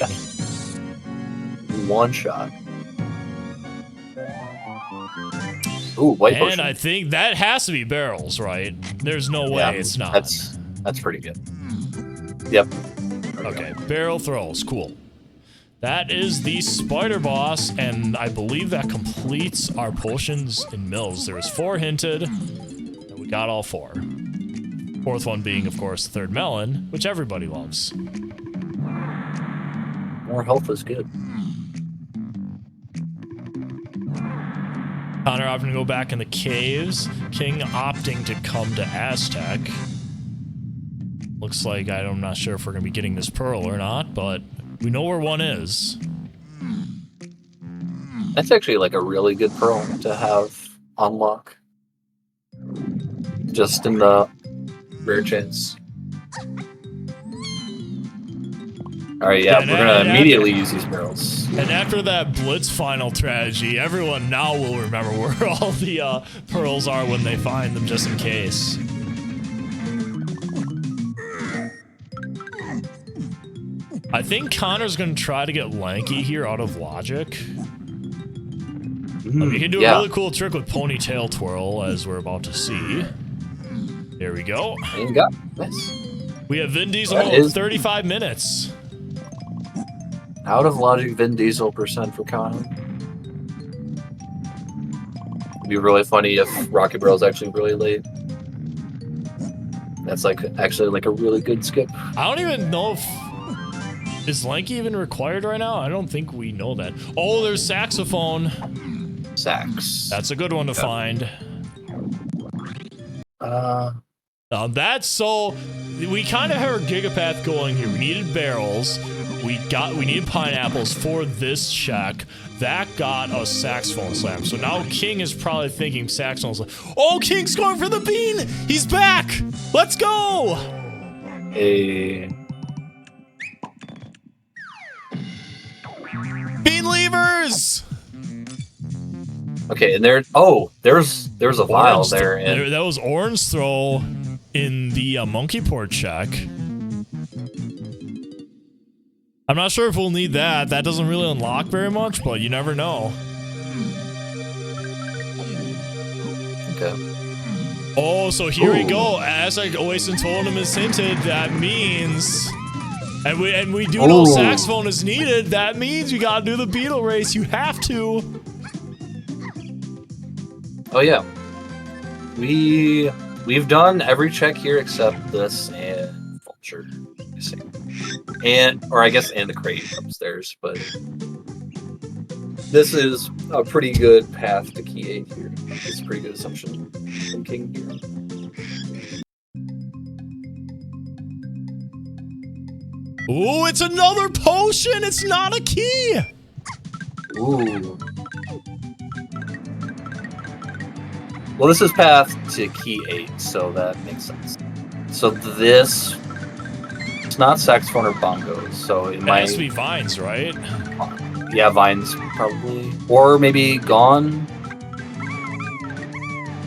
One shot. Ooh, white potion. And I think that has to be barrels, right? There's no way it's not. That's pretty good. Yep. Okay, barrel throws. Cool. That is the spider boss, and I believe that completes our potions in Mills. There was 4 hinted, and we got all 4. 4th one being, of course, the 3rd melon, which everybody loves. More health is good. Connor opting to go back in the caves. King opting to come to Aztec. Looks like I'm not sure if we're going to be getting this pearl or not, but we know where one is. That's actually like a really good pearl to have unlock. Just in the rare chance. Alright, yeah, we're gonna immediately use these barrels. And after that Blitz final tragedy, everyone now will remember where all the pearls are when they find them, just in case. I think Connor's gonna try to get Lanky here out of logic. You can do a really cool trick with ponytail twirl, as we're about to see. There we go. There you go. Nice. We have Vin Diesel in 35 minutes. Out of logic Vin Diesel % for Connor. It'd be really funny if Rocket Barrel's actually really late. That's like actually like a really good skip. I don't even know if... Is Lanky even required right now? I don't think we know that. Oh, there's saxophone. Sax. That's a good one to find. That's so... We kind of have our Gigapath going here. We needed barrels. We needed pineapples for this check. That got a saxophone slam. So now King is probably thinking saxophone slam. Oh, King's going for the bean! He's back! Let's go! Hey. Bean levers! Okay, and there's a vial there. And that was orange throw in the monkey port check. I'm not sure if we'll need that. That doesn't really unlock very much, but you never know. Okay. Oh, so here we go. As like Oasis told him is hinted, that means... And we do know saxophone is needed. That means you gotta do the beetle race. You have to. Oh yeah. We've done every check here except this and Vulture. And the crate upstairs, but this is a pretty good path to key 8 here. It's a pretty good assumption from King here. Ooh, it's another potion! It's not a key! Ooh. Well, this is path to key 8, so that makes sense. So this, it's not saxophone or bongos, so it might... has to be vines, right? Yeah, vines, probably. Or maybe gone.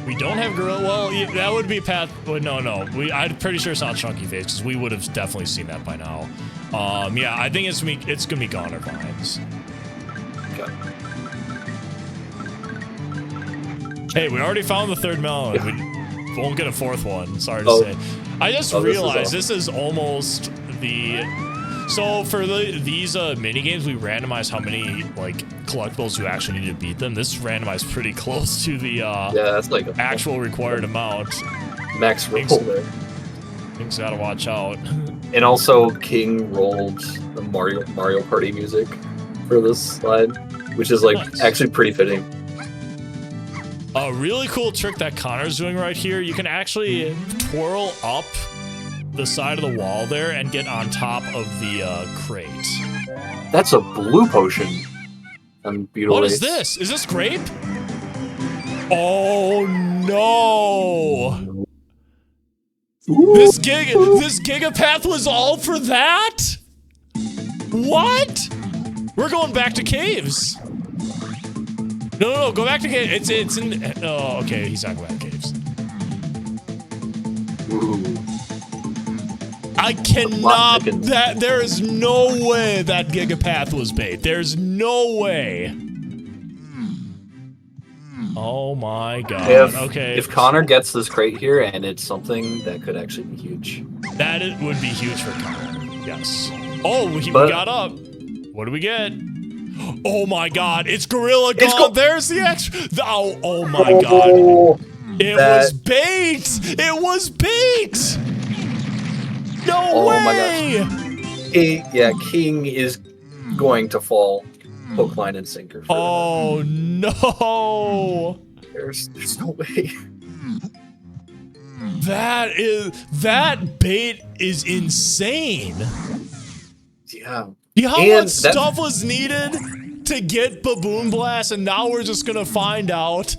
We don't have gorilla. Well, yeah, that would be path. But no. I'm pretty sure it's not chunky face because we would have definitely seen that by now. Yeah, I think it's gonna be gone or vines. Okay. Hey, we already found the third melon. We won't get a fourth one. Sorry to say. I just realized this is almost the. So for these mini games, we randomize how many like collectibles you actually need to beat them. This is randomized pretty close to the that's like actual required amount. Max roll there. Things gotta watch out. And also, King rolled the Mario Party music for this slide, which is like actually pretty fitting. A really cool trick that Connor's doing right here. You can actually twirl up the side of the wall there and get on top of the crate. That's a blue potion. What is this? Is this grape? Oh no! Ooh. This gigapath was all for that? What? We're going back to caves. No, go back to caves. It's in. Oh, okay. He's not going back to caves. Ooh. I cannot. There is no way that gigapath was bait. There's no way. Oh my god. If Connor gets this crate here and it's something that could actually be huge. That it would be huge for Connor. Yes. Oh, we got up. What do we get? Oh my god, it's Gorilla Gone. There's the extra. Oh my god. It was bait. It was bait. No way. My gosh. King is going to fall hook, line, and sinker. Oh no. There's no way. That bait is insane. Yeah. You know how much stuff was needed to get Baboon Blast, and now we're just gonna find out.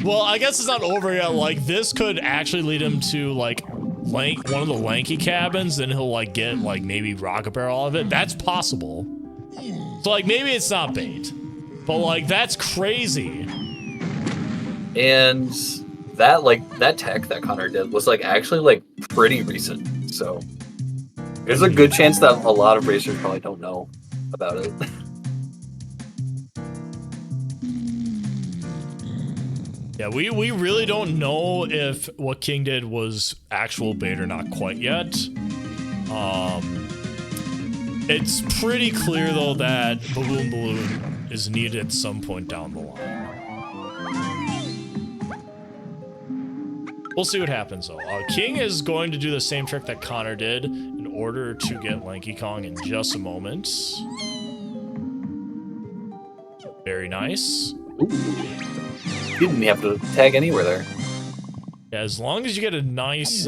Well, I guess it's not over yet. Like, this could actually lead him to like one of the lanky cabins, then he'll like get like maybe rocket barrel out of it. That's possible. So like maybe it's not bait, but like that's crazy. And that tech that Connor did was like actually like pretty recent. So there's a good chance that a lot of racers probably don't know about it. Yeah, we really don't know if what King did was actual bait or not quite yet. It's pretty clear though that Balloon is needed at some point down the line. We'll see what happens though. King is going to do the same trick that Connor did in order to get Lanky Kong in just a moment. Very nice. Ooh. You didn't have to tag anywhere there. Yeah, as long as you get a nice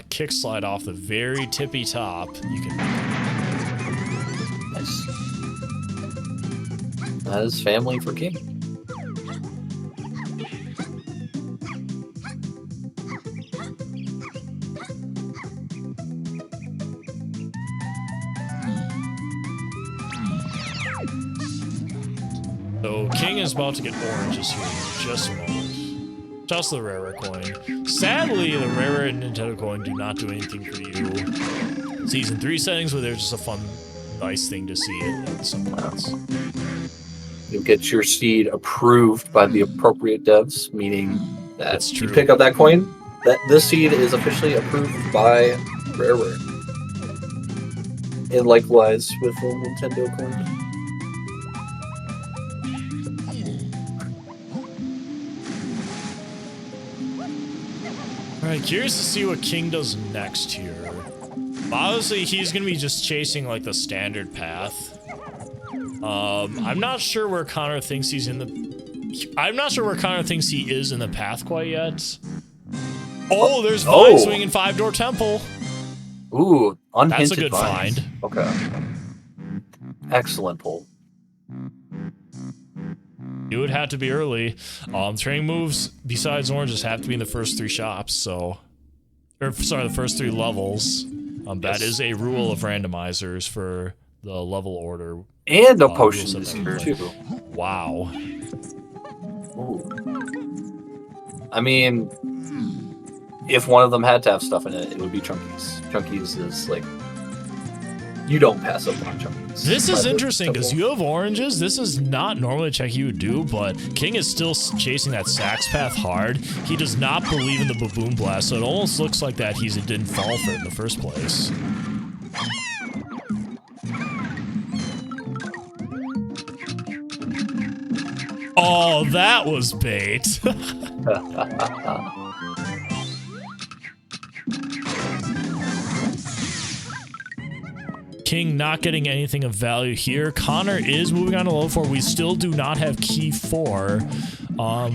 kick slide off the very tippy top, you can. Nice. That is family for King. So King is about to get oranges here in just a moment. Just the rare coin. Sadly, the rare and Nintendo coin do not do anything for you. Season 3 settings, where there's just a fun, nice thing to see it at some points. You'll get your seed approved by the appropriate devs, meaning that you pick up that coin, that this seed is officially approved by Rare. And likewise with the Nintendo coin. Alright, curious to see what King does next here. Obviously, he's gonna be just chasing like the standard path. I'm not sure where Connor thinks he's in the. I'm not sure where Connor thinks he is in the path quite yet. Oh, there's Vine Swing and 5-Door Temple. Ooh, unhinted. That's a good vines. find. Okay. Excellent pull. It would have to be early. Training moves besides oranges have to be in the first 3 shops, so... Or, sorry, the first 3 levels. That is a rule of randomizers for the level order. And a potion is here, too. Wow. Ooh. I mean, if one of them had to have stuff in it, it would be Chunkies. Chunkies is, like... You don't pass up on Chunkies. This is interesting, because you have oranges. This is not normally a check you would do, but King is still chasing that Sax path hard. He does not believe in the Baboon Blast, so it almost looks like that he didn't fall for it in the first place. Oh, that was bait. King not getting anything of value here. Connor is moving on to level 4. We still do not have key 4.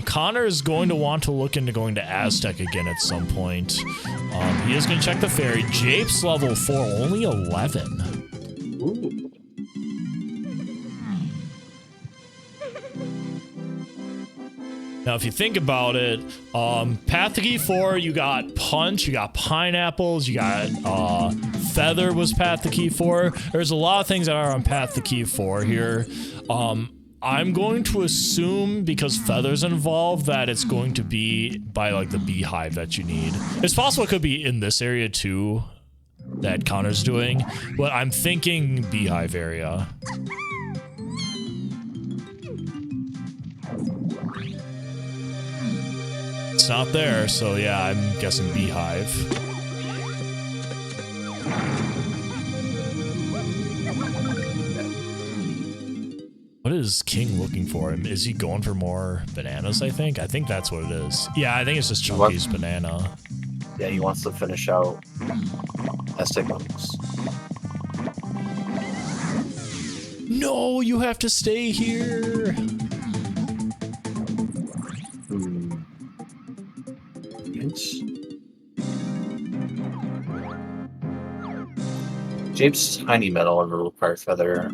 Connor is going to want to look into going to Aztec again at some point. He is going to check the ferry. Jape's level 4, only 11. Ooh. Now, if you think about it, Path to Key 4, you got Punch, you got Pineapples, you got Feather was Path to Key 4. There's a lot of things that are on Path to Key 4 here. I'm going to assume, because Feather's involved, that it's going to be by, like, the beehive that you need. It's possible it could be in this area, too, that Connor's doing, but I'm thinking beehive area. It's not there, so yeah, I'm guessing beehive. What is King looking for? Is he going for more bananas, I think? I think that's what it is. Yeah, I think it's just Chunky's banana. Yeah, he wants to finish out Aztec Monks. No, you have to stay here. Jape's tiny metal and requires feather.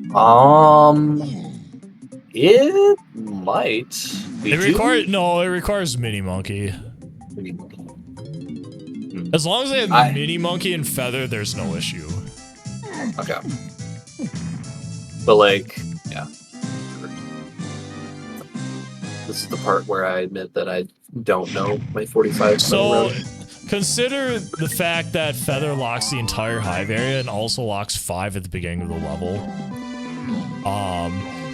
It might. It requires mini monkey. As long as they have mini monkey and feather, there's no issue. Okay. But like, yeah. This is the part where I admit that I don't know my 45. So consider the fact that feather locks the entire hive area and also locks 5 at the beginning of the level.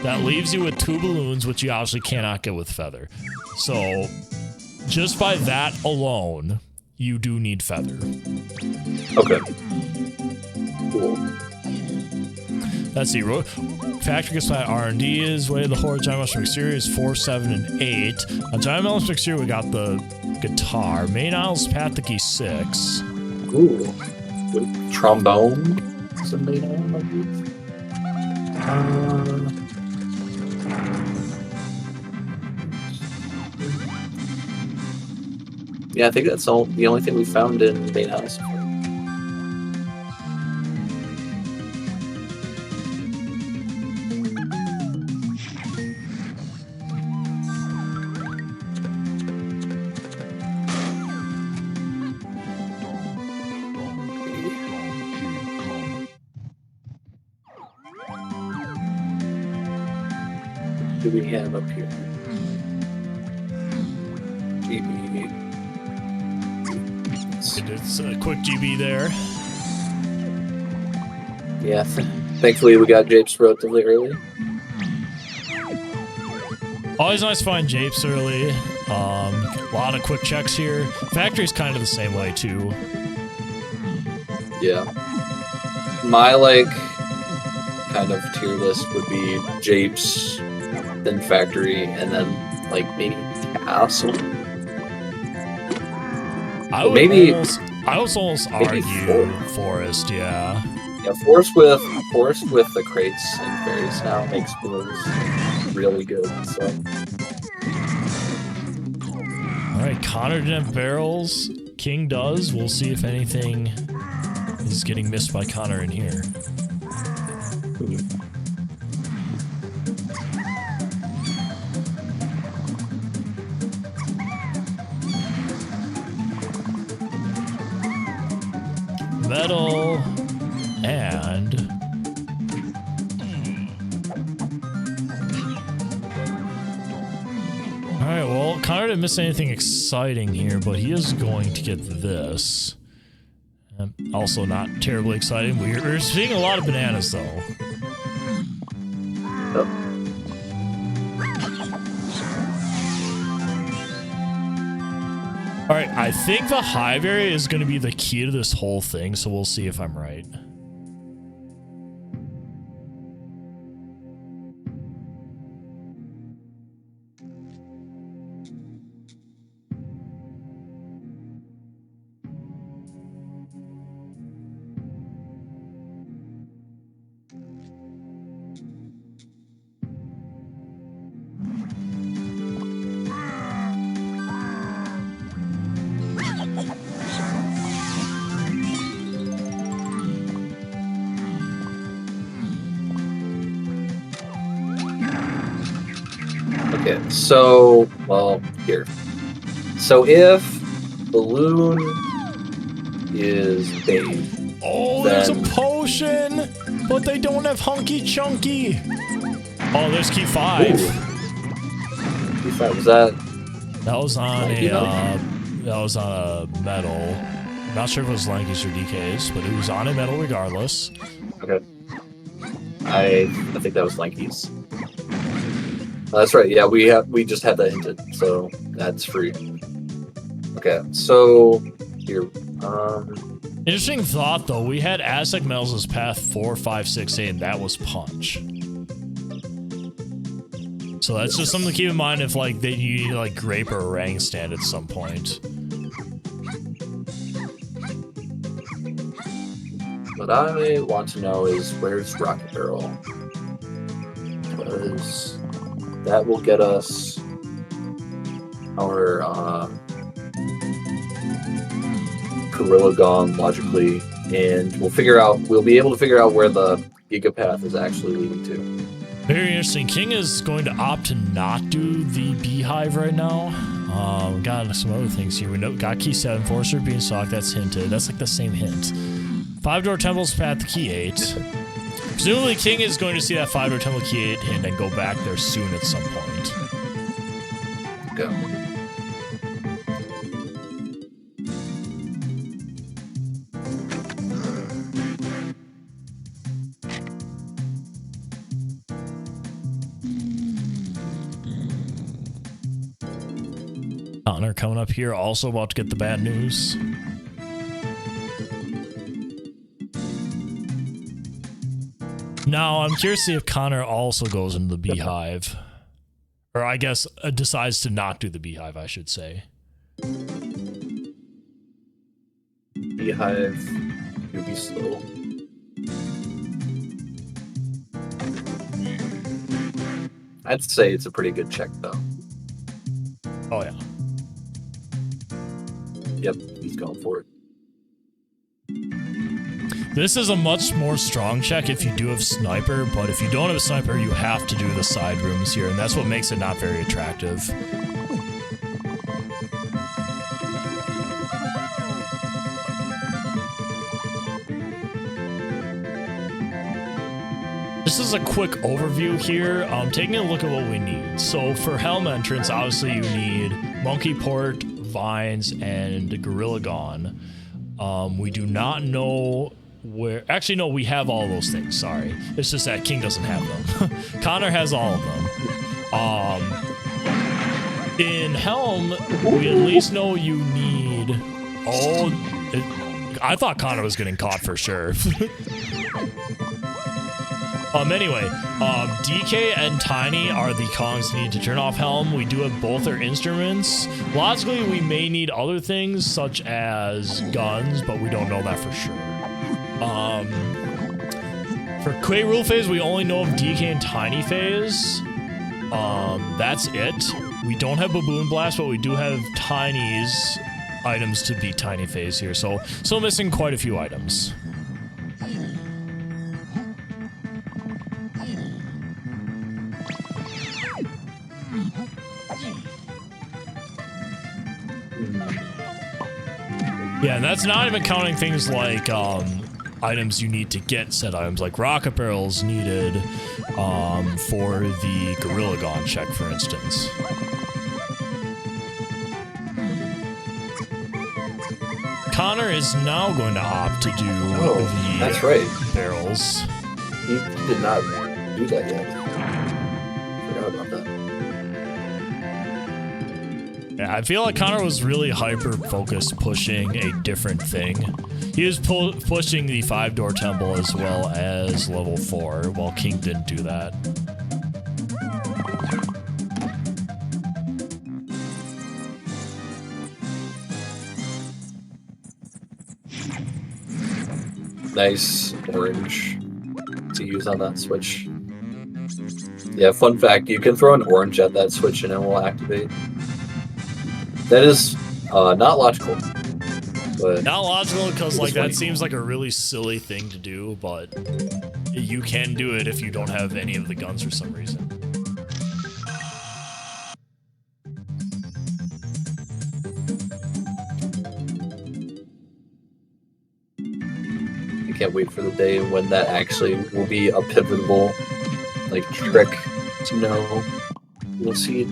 That leaves you with 2 balloons, which you obviously cannot get with feather. So just by that alone, you do need feather. Okay. Cool. Let's see. Factory gets my R&D is way of the horde. Giant Monster Exterior is 4, 7, and 8. On Giant Monster Exterior, we got the guitar. Main Isle's Path to Key 6. Ooh. With trombone? Some main isle, I believe. Yeah, I think that's the only thing we found in main house. What do we have up here? GB. It's a quick GB there. Yeah, thankfully we got Japes relatively early. Always nice to find Japes early. A lot of quick checks here. Factory's kind of the same way too. Yeah. My like kind of tier list would be Japes, then Factory, and then like maybe Castle. I would maybe almost argue Forest, yeah. Yeah, Forest with the crates and fairies now makes balloons really good. So. All right, Connor didn't have barrels. King does. We'll see if anything is getting missed by Connor in here. end. Alright, well, Connor didn't miss anything exciting here, but he is going to get this. Also not terribly exciting. We're seeing a lot of bananas, though. Alright, I think the hive area is going to be the key to this whole thing, so we'll see if I'm right. Okay, so, well, here. So if balloon is bathed, oh, there's a potion, but they don't have hunky chunky. Oh, there's key 5. Ooh. Key 5 was that? That was on a metal. Not sure if it was Lanky's or DK's, but it was on a metal regardless. Okay. I think that was Lanky's. That's right. Yeah, we just had that hinted, so that's free. Okay, so here. Interesting thought though. We had Aztec metals as path 4, 5, 6, 8, and that was punch. So that's just something to keep in mind if like you need like grape or orang stand at some point. What I want to know is where's Rocket Barrel? Because that will get us our Gorilla Gong logically, and we'll be able to figure out where the Giga Path is actually leading to. Very interesting. King is going to opt to not do the beehive right now. Got some other things here. We got key 7, Forester Beanstalk, that's hinted. That's like the same hint. 5-door temples path key 8. Presumably King is going to see that 5-door temple key 8 hint and go back there soon at some point. Go. Connor coming up here, also about to get the bad news. Now, I'm curious to see if Connor also goes into the beehive. Or I guess decides to not do the beehive, I should say. Beehive, you'll be slow. I'd say it's a pretty good check, though. Oh, yeah. Yep, he's going for it. This is a much more strong check if you do have sniper, but if you don't have a sniper, you have to do the side rooms here, and that's what makes it not very attractive. This is a quick overview here. Taking a look at what we need. So for Helm entrance, obviously you need Monkey Port, Vines, and Gorilla Gone. We do not know where... Actually, no, we have all those things, sorry. It's just that King doesn't have them. Connor has all of them. In Helm, we at least know you need... Oh, I thought Connor was getting caught for sure. Anyway, DK and Tiny are the Kongs need to turn off Helm. We do have both our instruments. Logically, we may need other things, such as guns, but we don't know that for sure. For Quay Rule Phase, we only know of DK and Tiny Phase. That's it. We don't have Baboon Blast, but we do have Tiny's items to beat Tiny Phase here, so still missing quite a few items. Yeah, and that's not even counting things like items you need to get said items, like rocket barrels needed for the Gorilla Gun check, for instance. Connor is now going to opt to do the that's right. barrels. He did not do that yet. Forgot about that. Yeah, I feel like Connor was really hyper-focused pushing a different thing. He was pushing the 5-door temple as well as level 4, while King didn't do that. Nice orange to use on that switch. Yeah, fun fact, you can throw an orange at that switch and it will activate. That is not logical. But not logical because like that seems like a really silly thing to do, but you can do it if you don't have any of the guns for some reason. I can't wait for the day when that actually will be a pivotal like trick to know. We'll see.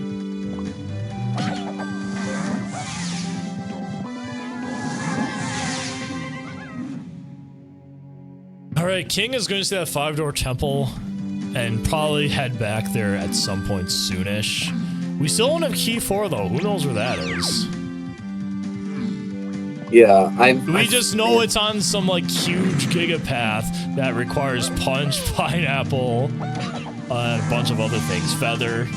Alright, King is going to see that 5-door temple and probably head back there at some point soonish. We still don't have key 4 though. Who knows where that is? Yeah, we just know it's on some like huge gigapath that requires punch, pineapple, and a bunch of other things. Feather.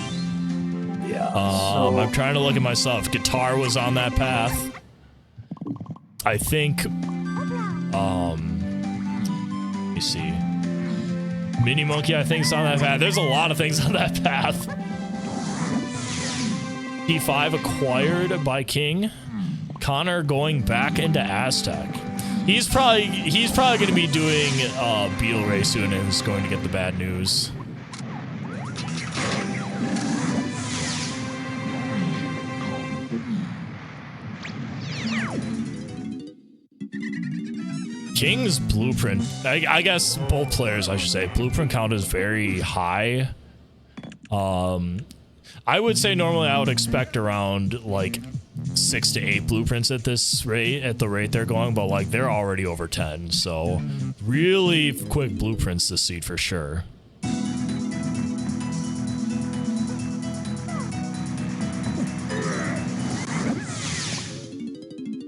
Yeah. I'm trying to look at myself. Guitar was on that path. I think. Let me see. Mini Monkey, I think, is on that path. There's a lot of things on that path. P5 acquired by King. Connor going back into Aztec. He's probably going to be doing Beetle Ray soon and is going to get the bad news. King's blueprint, I guess both players, I should say, blueprint count is very high. I would say normally I would expect around like 6 to 8 blueprints at this rate, at the rate they're going, but like they're already over 10, so really quick blueprints this seed for sure.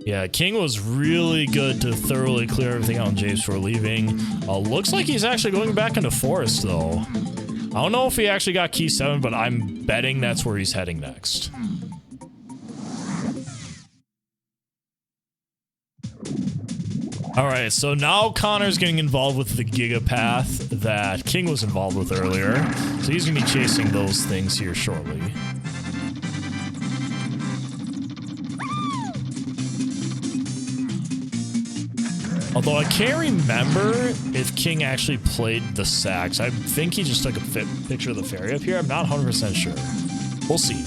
Yeah, King was really good to thoroughly clear everything out on James before leaving. Looks like he's actually going back into Forest, though. I don't know if he actually got Key 7, but I'm betting that's where he's heading next. Alright, so now Connor's getting involved with the Gigapath that King was involved with earlier. So he's going to be chasing those things here shortly. Although I can't remember if King actually played the sax. I think he just took a picture of the fairy up here. I'm not 100% sure. We'll see.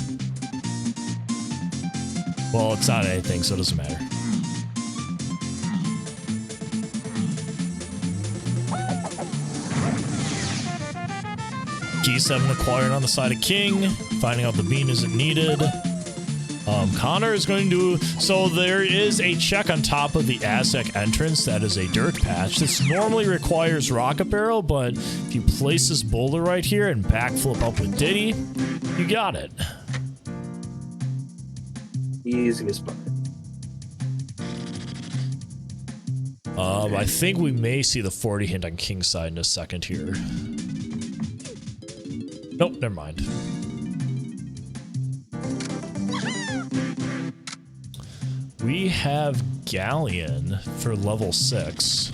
Well, it's not anything, so it doesn't matter. Key 7 acquired on the side of King. Finding out the bean isn't needed. Connor is going to... So there is a check on top of the Aztec entrance that is a dirt patch. This normally requires rocket barrel, but if you place this boulder right here and backflip up with Diddy, you got it. Easiest part. I think we may see the 40 hint on King's side in a second here. Nope, never mind. We have Galleon for level 6.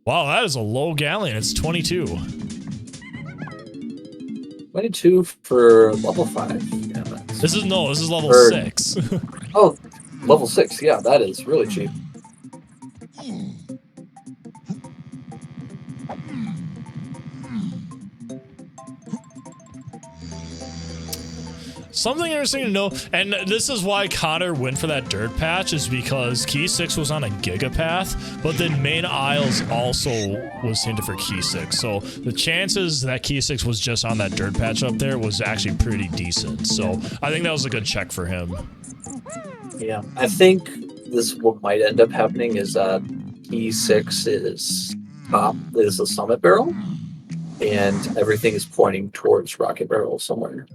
Wow, that is a low Galleon. It's 22. 22 for level 5. Yeah, this is level 6. Oh, level 6. Yeah, that is really cheap. Something interesting to know, and this is why Connor went for that dirt patch, is because Key 6 was on a gigapath, but then main aisles also was hinted for Key 6. So the chances that Key 6 was just on that dirt patch up there was actually pretty decent. So I think that was a good check for him. Yeah, I think this what might end up happening is that Key 6 is a summit barrel, and everything is pointing towards rocket barrel somewhere.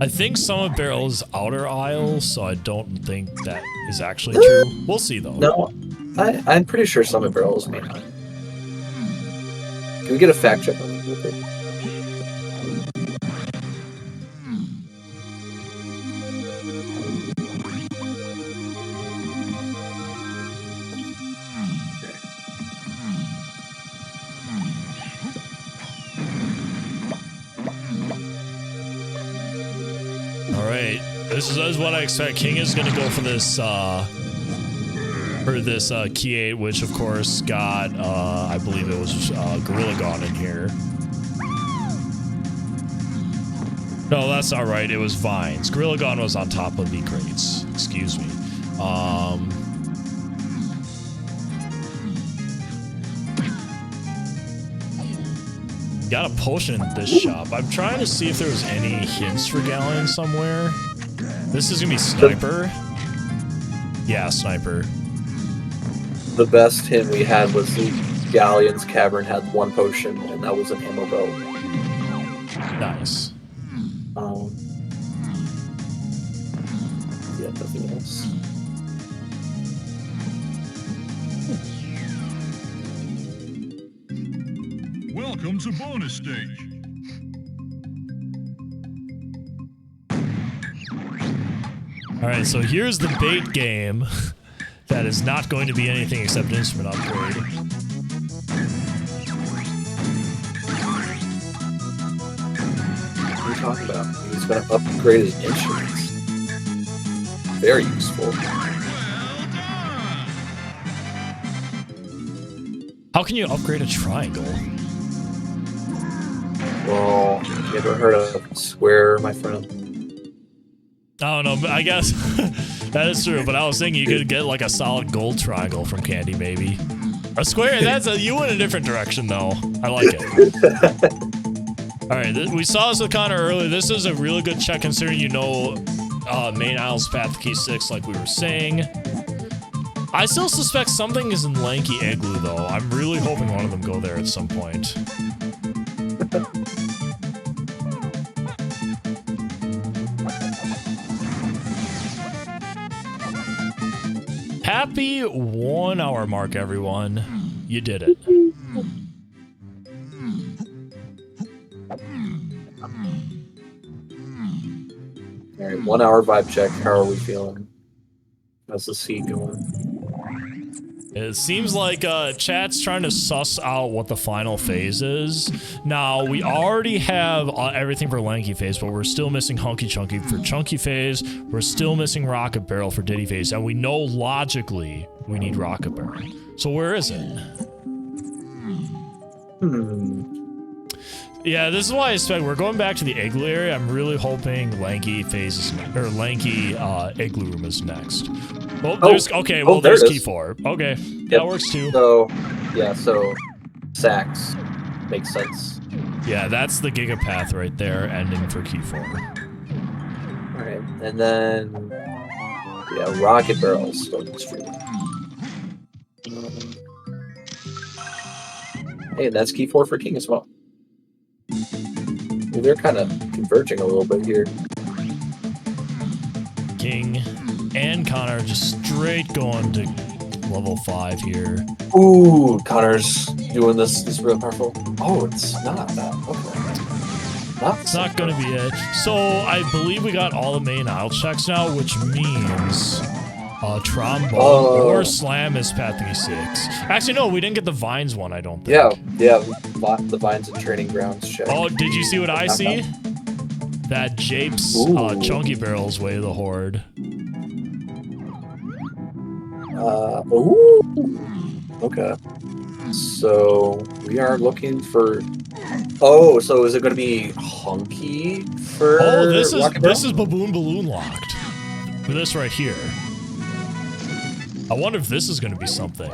I think Summit Barrel is outer aisle, so I don't think that is actually true. We'll see though. No, I'm pretty sure Summit Barrel is main aisle. Can we get a fact check on that real quick? Alright, this is what I expect. King is gonna go for this Key 8, which of course got I believe it was Gorilla Gone in here. No, that's not right. It was Vines. Gorilla Gone was on top of the crates. Excuse me. Got a potion in this shop. I'm trying to see if there was any hints for Galleon somewhere. This is gonna be Sniper. Yeah, Sniper. The best hint we had was the Galleon's Cavern had one potion, and that was an ammo belt. Nice. Yeah, nothing else. Welcome to bonus stage. Alright, so here's the bait game that is not going to be anything except an instrument upgrade. What are you talking about? He's going to upgrade his instruments. Very useful. How can you upgrade a triangle? Well, you ever heard of square, my friend? I don't know, but I guess that is true. But I was thinking you could get like a solid gold triangle from Candy, maybe. A square, you went a different direction though. I like it. All right, we saw this with Connor earlier. This is a really good check considering you know main aisle's path to Key 6 like we were saying. I still suspect something is in Lanky Igloo though. I'm really hoping one of them go there at some point. Happy 1 hour mark, everyone. You did it. All right, 1 hour vibe check. How are we feeling? How's the seed going? It seems like chat's trying to suss out what the final phase is. Now, we already have everything for Lanky phase, but we're still missing Hunky Chunky for Chunky phase. We're still missing Rocket Barrel for Diddy phase, and we know logically we need Rocket Barrel. So where is it? Yeah, this is why I expect we're going back to the Igloo area. I'm really hoping Lanky phase is, or Lanky Igloo room is next. Well, there's okay. Well, there's Key 4. Okay, that works too. So, yeah, so Sacks makes sense. Yeah, that's the Gigapath right there, ending for Key 4. All right, and then yeah, Rocket Barrel starting stream. Hey, and that's Key 4 for King as well. Well, they're kind of converging a little bit here. King and Connor just straight going to level 5 here. Ooh, Connor's doing this real powerful. Oh, it's not that. Okay. It's not going to be it. So I believe we got all the main aisle checks now, which means Trombone or Slam is path to 6. Actually, no, we didn't get the Vines one, I don't think. Yeah, the Vines and Training Grounds check. Oh, did you see what I see? That Japes Chunky Barrel's way of the Horde. Okay. So we are looking for Oh, so is it going to be hunky for? Oh, this Rocket is Barrel? Baboon Balloon locked. For this right here. I wonder if this is going to be something.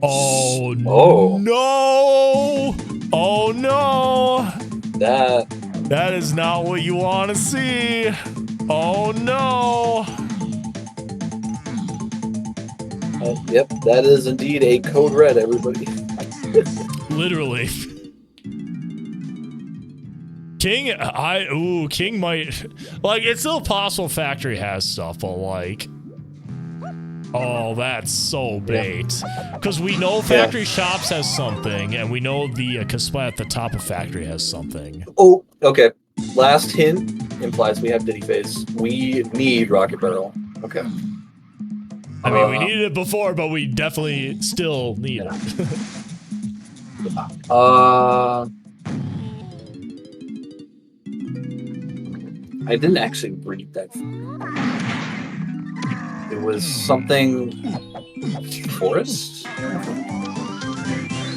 Oh, Oh. no! Oh no! That That is not what you want to see. Oh no! Yep, that is indeed a code red, everybody. Literally. King might, like, it's still possible Factory has stuff, but like, oh, that's so bait. Because we know Factory Shops has something, and we know the Casplat at the top of Factory has something. Oh, okay. Last hint implies we have Diddy Face. We need Rocket Barrel. Okay. I mean, we needed it before, but we definitely still need it. I didn't actually read that. It was something forest?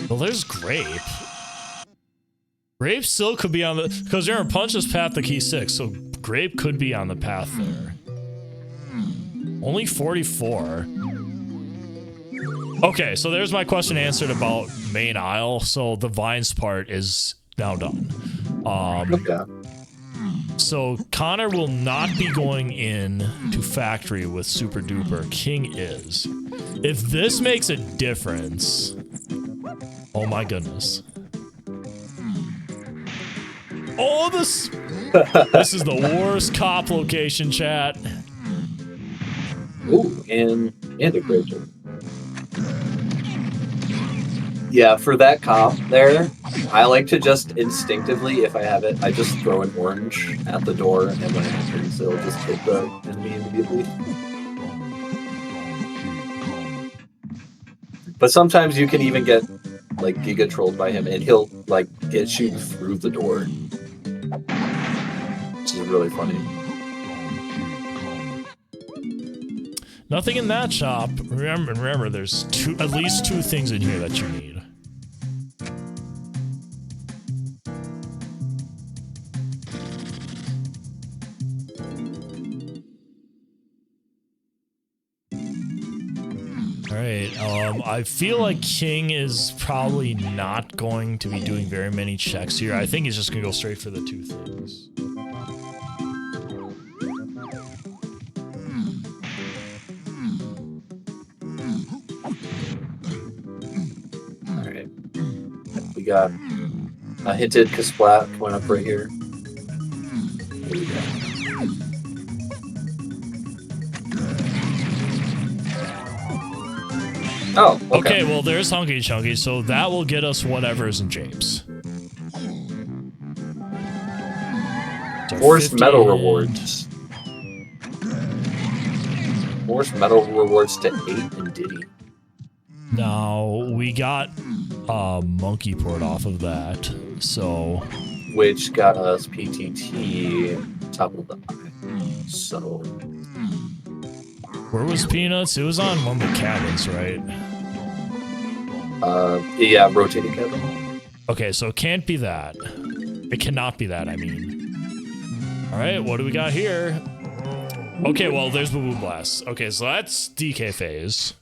Well, there's Grape. Grape still could be on the, because they're in Punch's path to key 6, so Grape could be on the path there. Only 44. Okay, so there's my question answered about main aisle. So the vines part is now done. Okay. So Connor will not be going in to Factory with Super Duper. King is. If this makes a difference, oh my goodness. Oh, this is the worst cop location, chat. Ooh, and a creature. Yeah, for that cop there, I like to just instinctively, if I have it, I just throw an orange at the door, and when it enters, it'll just hit the enemy immediately. But sometimes you can even get, like, Giga trolled by him, and he'll, like, get you through the door. Which is really funny. Nothing in that shop. Remember, there's at least two things in here that you need. Alright, I feel like King is probably not going to be doing very many checks here. I think he's just gonna go straight for the two things. Alright. We got a hinted Kasplat going up right here. Here we go. Oh, okay. Well, there's Hunky Chunky, so that will get us whatever's in Japes. Forced metal rewards. Forced metal rewards to 8 and Diddy. Now, we got Monkey Port off of that, so... Which got us PTT top of the eye. So... Where was Peanuts? It was on one of the cabins, right? Yeah, rotating cabin. Okay, so it can't be that. It cannot be that, I mean. Alright, what do we got here? Okay, well, there's Boo Boo Blast. Okay, so that's DK phase.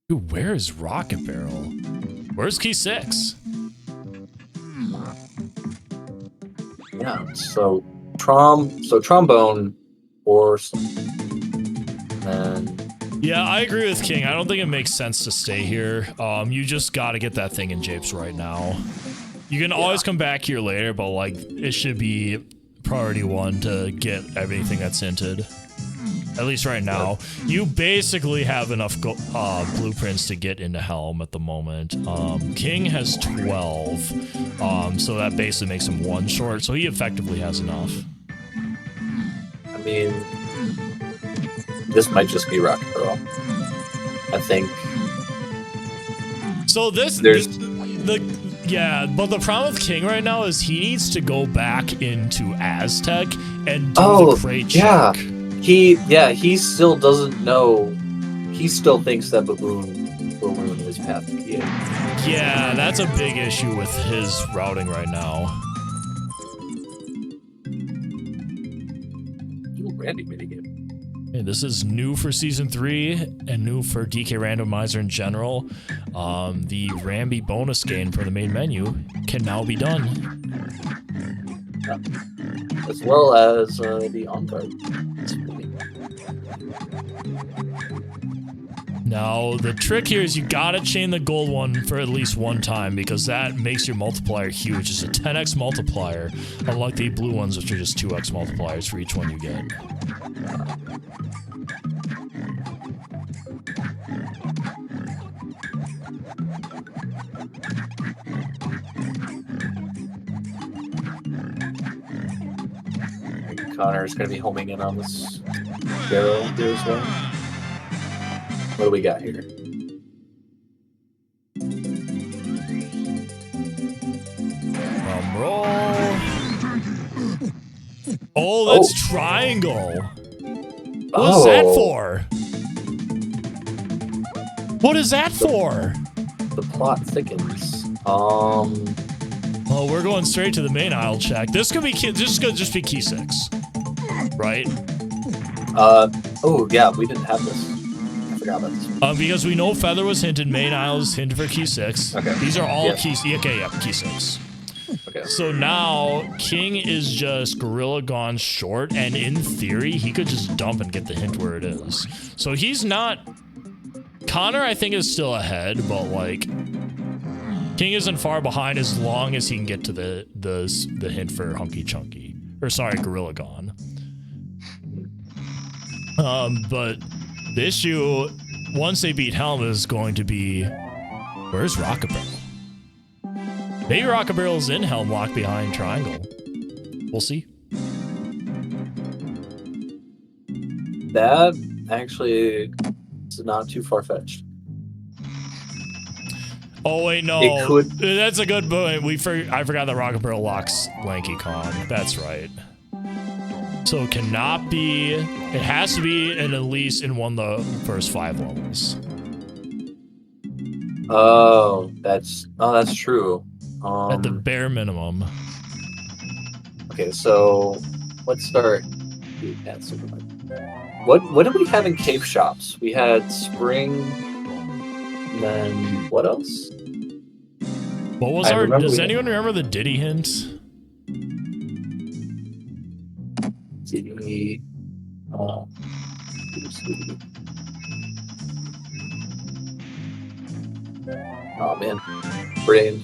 Dude, where is Rocket Barrel? Where's Key 6? Yeah, so trombone or and Yeah, I agree with King. I don't think it makes sense to stay here. You just gotta get that thing in Japes right now. You can always come back here later, but like it should be priority 1 to get everything that's hinted. At least right now. You basically have enough blueprints to get into Helm at the moment. King has 12, so that basically makes him 1 short, so he effectively has enough. I mean, this might just be Rocket Barrel. I think. So this But the problem with King right now is he needs to go back into Aztec and do the crate check. He still doesn't know. He still thinks that Balloon is path to PA. Yeah, that's a big issue with his routing right now. Randy minigame. Hey, this is new for Season 3 and new for DK Randomizer in general. The Ramby bonus game for the main menu can now be done. As well as the on-card. Now, the trick here is you gotta chain the gold one for at least one time because that makes your multiplier huge. It's a 10x multiplier, unlike the blue ones, which are just 2x multipliers for each one you get. Connor's gonna be homing in on this barrel here as well. What do we got here? Roll. Oh, that's triangle. What's that for? What is that for? The plot thickens. Oh, we're going straight to the main aisle check. This could be just be key 6, right? Oh yeah, we didn't have this. I forgot about this one. Because we know Feather was hinted, main aisle is hinted for key 6. Okay. These are all keys. Okay, yeah, key 6. Okay. So now King is just Gorilla gone short, and in theory, he could just dump and get the hint where it is. So he's not. Connor, I think, is still ahead, but like King isn't far behind as long as he can get to the hint for Hunky Chunky, or sorry, Gorilla gone. But the issue once they beat Helm is going to be where's Rocket Barrel? Maybe Rocket Barrel's in Helm locked behind Triangle. We'll see. That actually is not too far-fetched. Oh wait, no. It could. That's a good point. I forgot that Rocket Barrel locks Lanky Kong. That's right. So it cannot be. It has to be at least in one of the first 5 levels. Oh, that's true. At the bare minimum. Okay, so let's start at Superman. What did we have in cave shops? We had Spring, and then what else? What was our? Does anyone remember the Diddy hint? Diddy. Oh man, brain.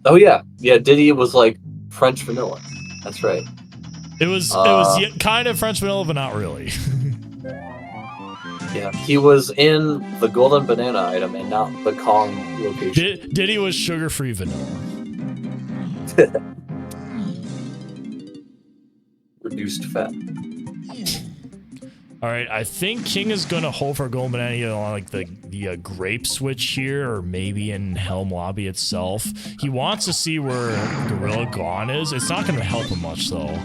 Oh yeah, Diddy was like French vanilla. That's right. It was kind of French vanilla, but not really. Yeah, he was in the golden banana item and not the Kong location. Diddy was sugar-free vanilla. Reduced fat. All right, I think King is gonna hold for golden banana on like the grape switch here, or maybe in Helm Lobby itself. He wants to see where Gorilla Gone is. It's not gonna help him much though.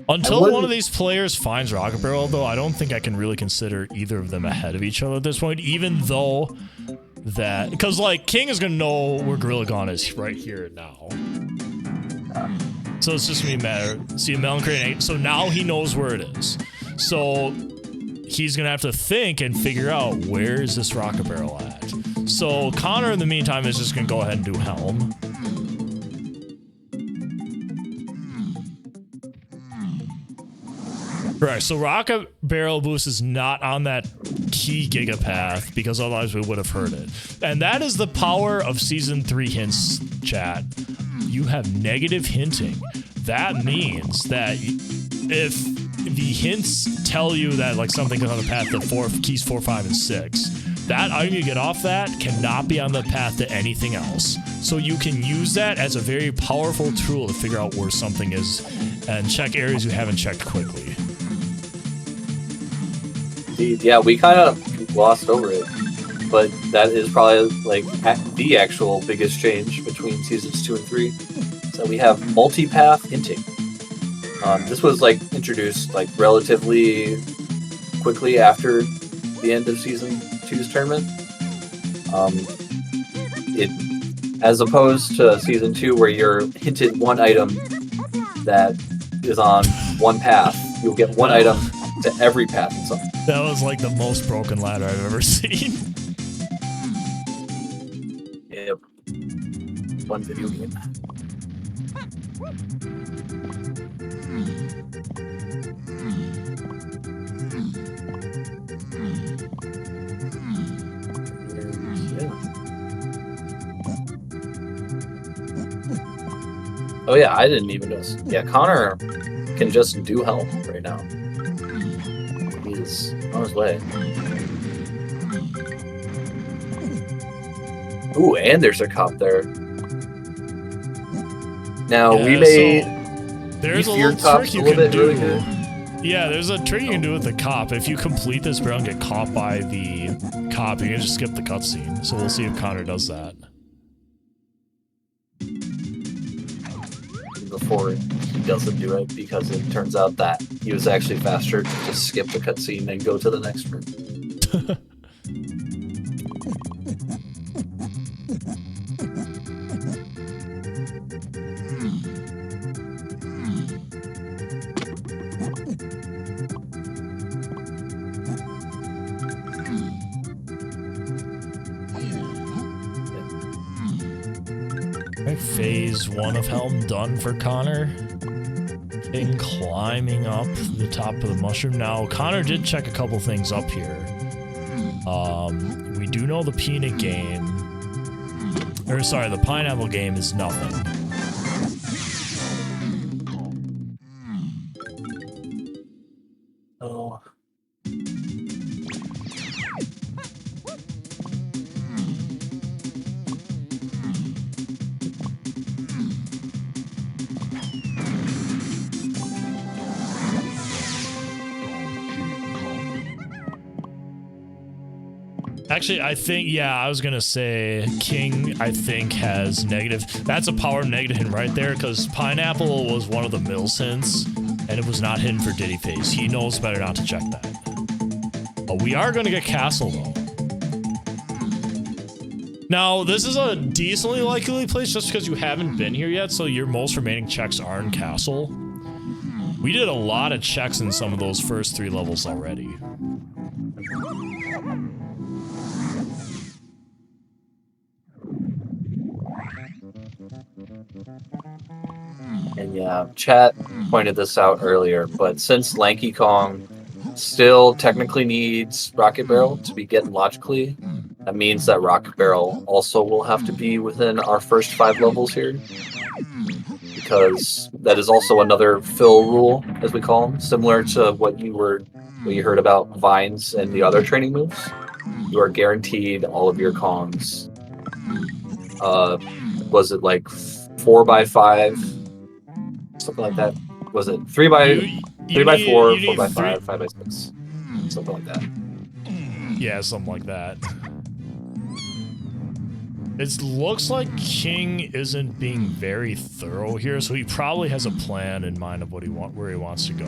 Until one of these players finds Rocket Barrel, though, I don't think I can really consider either of them ahead of each other at this point, even though that... Because, like, King is going to know where Gorilla Gone is right here now. So it's just going to be a matter... See, a Melon Crate 8. So now he knows where it is. So he's going to have to think and figure out where is this Rocket Barrel at. So Connor, in the meantime, is just going to go ahead and do Helm. Right, so Rocket Barrel Boost is not on that key Giga path because otherwise we would have heard it. And that is the power of Season 3 hints, chat. You have negative hinting. That means that if the hints tell you that like something is on the path to keys 4, 5, and 6, that item you get off that cannot be on the path to anything else. So you can use that as a very powerful tool to figure out where something is and check areas you haven't checked quickly. Yeah, we kind of glossed over it, but that is probably like the actual biggest change between seasons 2 and 3. So we have multi-path hinting. This was like introduced like relatively quickly after the end of season 2's tournament. As opposed to season 2 where you're hinted one item that is on one path, you'll get one item to every path and something. That was like the most broken ladder I've ever seen. Yep. One video game. Oh yeah, I didn't even notice. Yeah, Connor can just do help right now. He's on his way. Ooh, and there's a cop there. Now Yeah, we made there's a fear little cops trick a you little can bit really do. good. Yeah, there's a trick you can do with the cop. If you complete this barrel and get caught by the cop, you can just skip the cutscene. So we'll see if Connor does that. Before he doesn't do it, because it turns out that he was actually faster to just skip the cutscene and go to the next room. Phase 1 of Helm done for Connor. King climbing up the top of the mushroom. Now, Connor did check a couple things up here. We do know the peanut game, or sorry, the pineapple game is nothing. Oh. Actually, I think, yeah, I was gonna say King, I think, has negative. That's a power negative hint right there, because Pineapple was one of the Mills hints, and it was not hidden for Diddy Face. He knows better not to check that. But we are gonna get Castle, though. Now, this is a decently likely place just because you haven't been here yet, so your most remaining checks are in Castle. We did a lot of checks in some of those first 3 levels already. And yeah, chat pointed this out earlier, but since Lanky Kong still technically needs Rocket Barrel to be getting logically, that means that Rocket Barrel also will have to be within our first 5 levels here. Because that is also another fill rule, as we call them, similar to what you heard about Vines and the other training moves. You are guaranteed all of your Kongs. Was it like 4x5? Something like that. Was it 3x4, 4x5, 5x6? Something like that. Yeah, something like that. It looks like King isn't being very thorough here, so he probably has a plan in mind of what where he wants to go.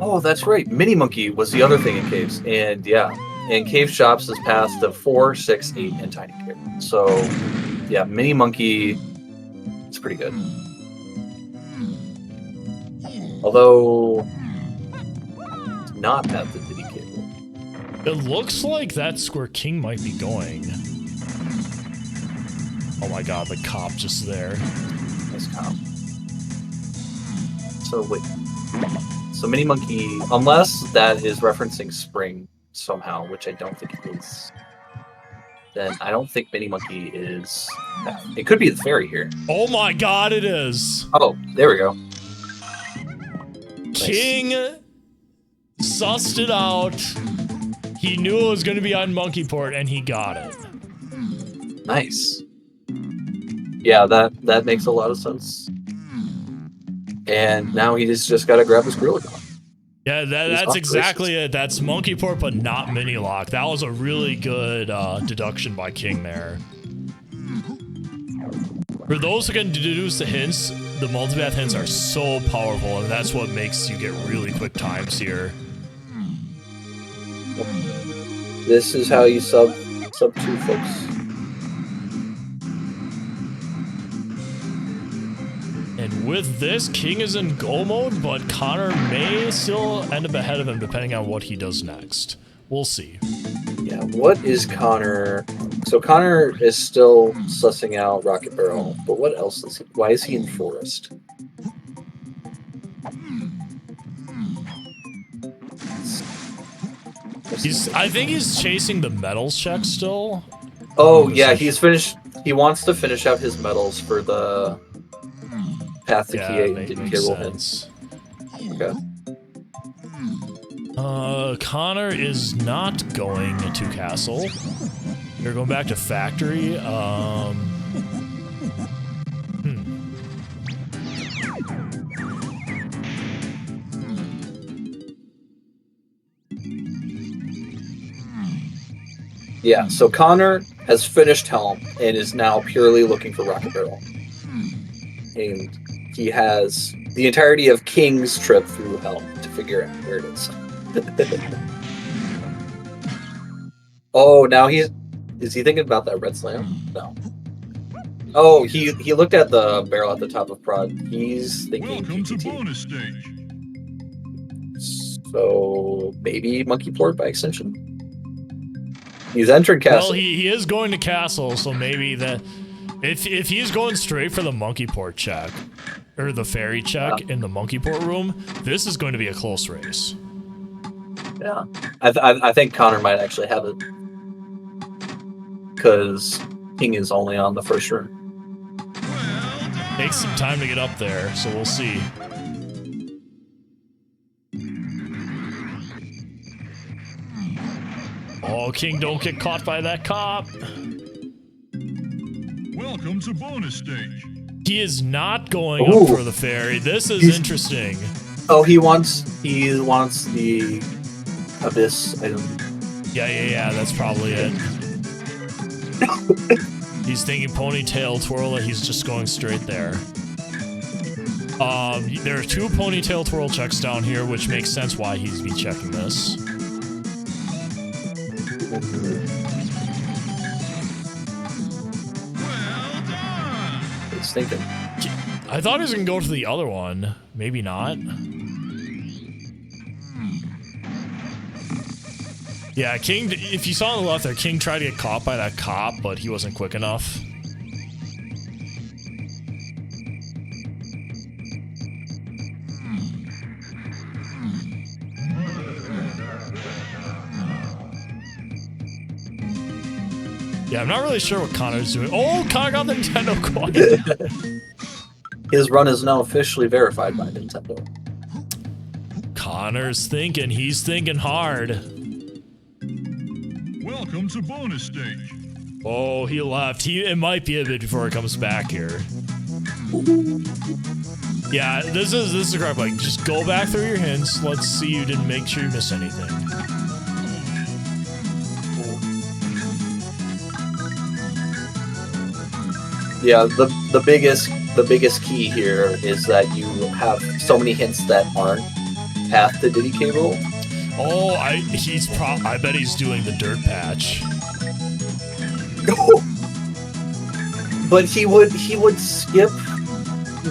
Oh, that's right. Mini Monkey was the other thing in caves, and yeah, and cave shops is past the 4, 6, 8, and tiny cave. So yeah, Mini Monkey. It's pretty good. Although, it's not past the Diddy Cable. It looks like that's where King might be going. Oh my god, the cop just there. Nice cop. So wait. So Mini Monkey, unless that is referencing spring somehow, which I don't think it is. then I don't think Mini Monkey is. It could be the fairy here. Oh my god, it is. Oh, there we go. King sussed it out. He knew it was going to be on Monkeyport, and he got it. Nice. Yeah, that makes a lot of sense. And now he's just got to grab his Gorilla Gun. Yeah, that's exactly it. That's Monkeyport, but not Mini Lock. That was a really good deduction by King there. For those who can deduce the hints, the multipath hints are so powerful, and that's what makes you get really quick times here. This is how you sub 2, folks. And with this, King is in go mode, but Connor may still end up ahead of him depending on what he does next. We'll see. Yeah, what is Connor? So Connor is still sussing out Rocket Barrel, but what else is he? Why is he in Forest? I think he's chasing the medals check still. Oh yeah, he's finished. He wants to finish out his medals for the Path to Key 8 and didn't get hints. Okay. Connor is not going to Castle. They're going back to Factory. Yeah, so Connor has finished Helm and is now purely looking for Rocket Barrel. And he has the entirety of King's trip through Helm to figure out where it is. Oh, now is he thinking about that red slam? No. Oh, he looked at the barrel at the top of Prod. He's thinking Welcome to PTT. bonus stage. So maybe Monkeyport by extension. He's entering Castle. Well, he is going to Castle, so maybe that if he's going straight for the Monkeyport check or the fairy check in the Monkeyport room, this is going to be a close race. Yeah, I think Connor might actually have it because King is only on the first room. Takes some time to get up there, so we'll see. Oh, King, don't get caught by that cop. Welcome to bonus stage. He is not going up for the fairy. This is interesting. Oh, he wants the Abyss item. Yeah, that's probably it. He's thinking ponytail twirl, he's just going straight there. There are 2 ponytail twirl checks down here, which makes sense why he's be checking this. He's thinking. I thought he was gonna go to the other one. Maybe not. Yeah, King, if you saw on the left there, King tried to get caught by that cop, but he wasn't quick enough. Yeah, I'm not really sure what Connor's doing. Oh, Connor got the Nintendo coin. His run is now officially verified by Nintendo. Connor's thinking. He's thinking hard. Welcome to bonus stage. Oh, he left. It might be a bit before he comes back here. Yeah, this is correct. Like, just go back through your hints. Let's see you didn't make sure you miss anything. Yeah, the biggest key here is that you have so many hints that aren't Path to DK roll. Oh, I bet he's doing the dirt patch. But he would skip.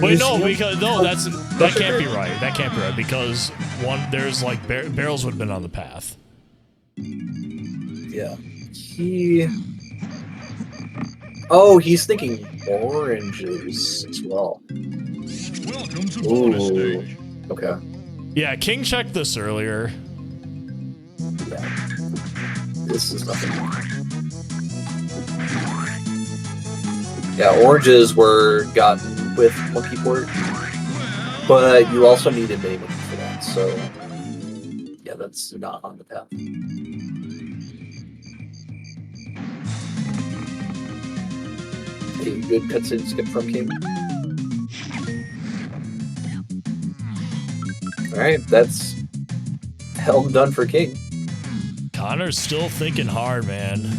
Wait, no, because that can't be right. That can't be right because there's like barrels would have been on the path. Yeah, he's thinking oranges as well. Welcome to bonus stage. Okay. Yeah, King checked this earlier. Yeah. This is nothing. Yeah, oranges were gotten with monkey port, but you also needed a monkey for that, so yeah, that's not on the path. A good cutscene skip from King. Alright, that's hell done for King. Connor's still thinking hard, man.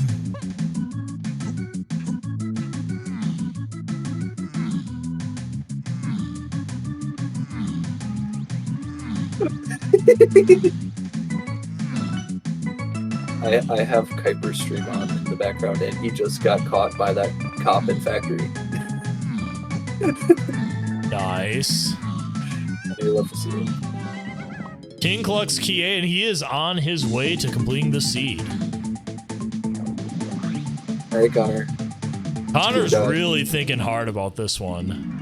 I have Kuiper's stream on in the background, and he just got caught by that cop in factory. Nice. I love to see it. King collects key A, and he is on his way to completing the seed. All right, Connor. Connor's really thinking hard about this one.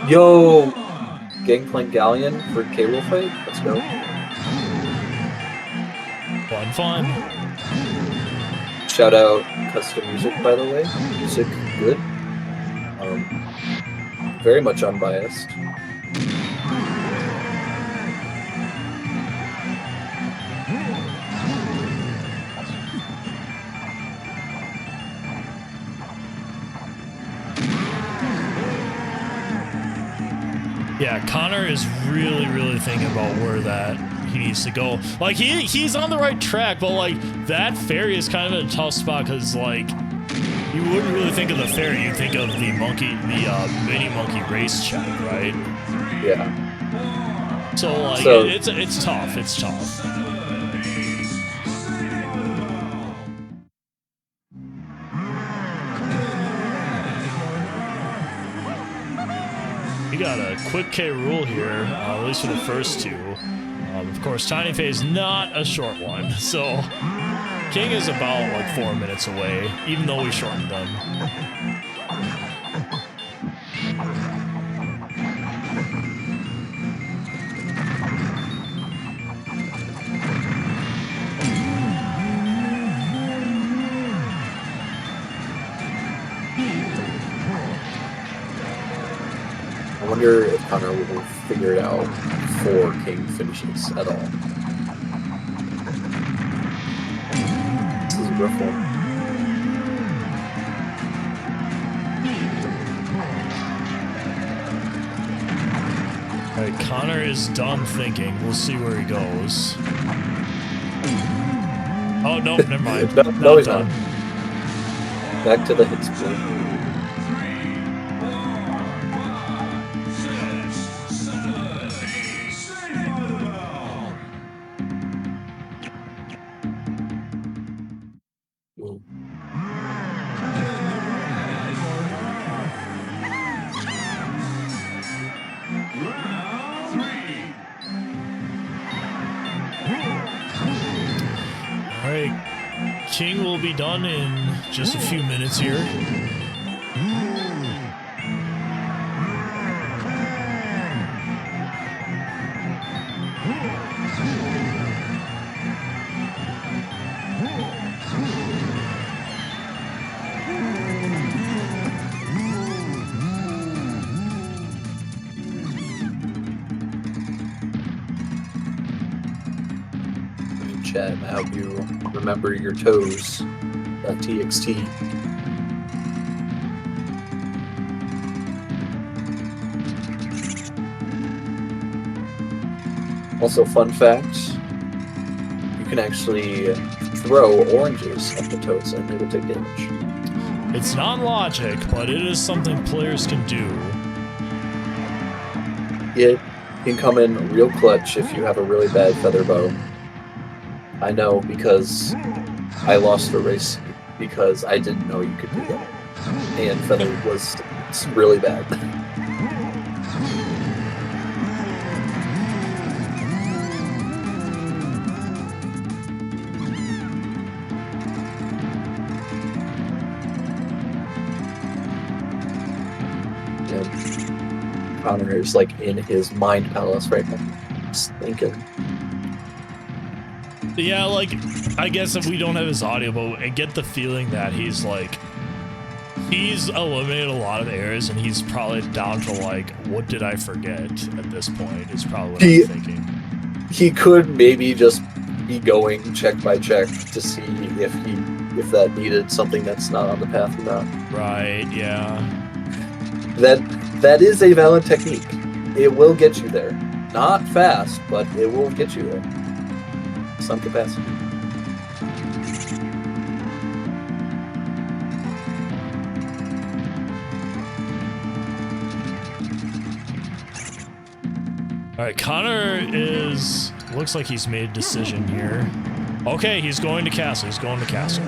Yo, Gangplank Galleon for cable fight. Let's go. Fun. Shout out custom music, by the way. Music good. Very much unbiased. Yeah, Connor is really thinking about where that he needs to go. Like he's on the right track, but like that ferry is kind of in a tough spot because like you wouldn't really think of the ferry, you'd think of the mini monkey race check, right? Yeah. So like it's tough. It's tough. We got a quick K rule here, at least for the first two. Of course, Tiny Phase not a short one, so King is about like 4 minutes away, even though we shortened them. I wonder if Connor will figure it out before King finishes at all. This is a rough one. Alright, Connor is done thinking. We'll see where he goes. Oh, no, never mind. no, he's not. Back to the hits play. Alright, King will be done in just a few minutes here. Chat, I hope you remember your toes. .txt. Also, fun fact, you can actually throw oranges at the toads and they will take damage. It's non-logic, but it is something players can do. It can come in real clutch if you have a really bad feather bow. I know because I lost the race because I didn't know you could do that. And feather was really bad. Connor is like in his mind palace right now, just thinking. Yeah, like, I guess if we don't have his audio, but I get the feeling that he's like, he's eliminated a lot of errors, and he's probably down to like, what did I forget at this point, is probably what I'm thinking. He could maybe just be going check by check to see if that needed something that's not on the path or not. Right, yeah. That is a valid technique. It will get you there. Not fast, but it will get you there. Some capacity. All right, Connor looks like he's made a decision here. Okay, he's going to castle. He's going to castle.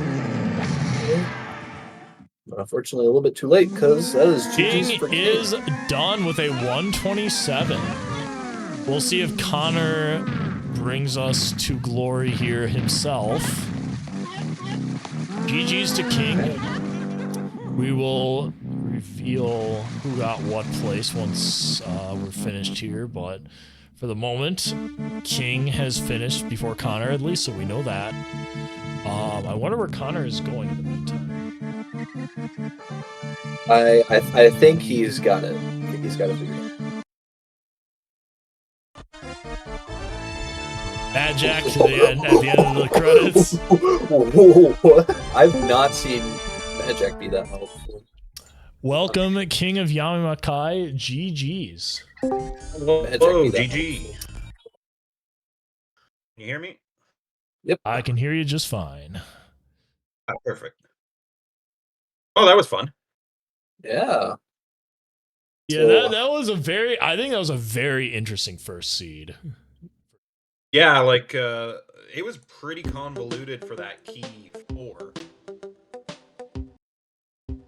But unfortunately, a little bit too late because that is GG's King for is done with a 127. We'll see if Connor brings us to glory here himself. GG's to King. We will reveal who got what place once we're finished here, but for the moment, King has finished before Connor, at least, so we know that. I wonder where Connor is going in the meantime. I think he's got it. I think he's got it figured out. Add Jack to the end, at the end of the credits. What? I've not seen Jack be that helpful. Welcome, King of YamiMakai. GG's. Whoa, GG. Can you hear me? Yep. I can hear you just fine. Oh, perfect. Oh, that was fun. Yeah. Yeah, So, that was I think that was a very interesting first seed. Yeah, like, it was pretty convoluted for that key 4.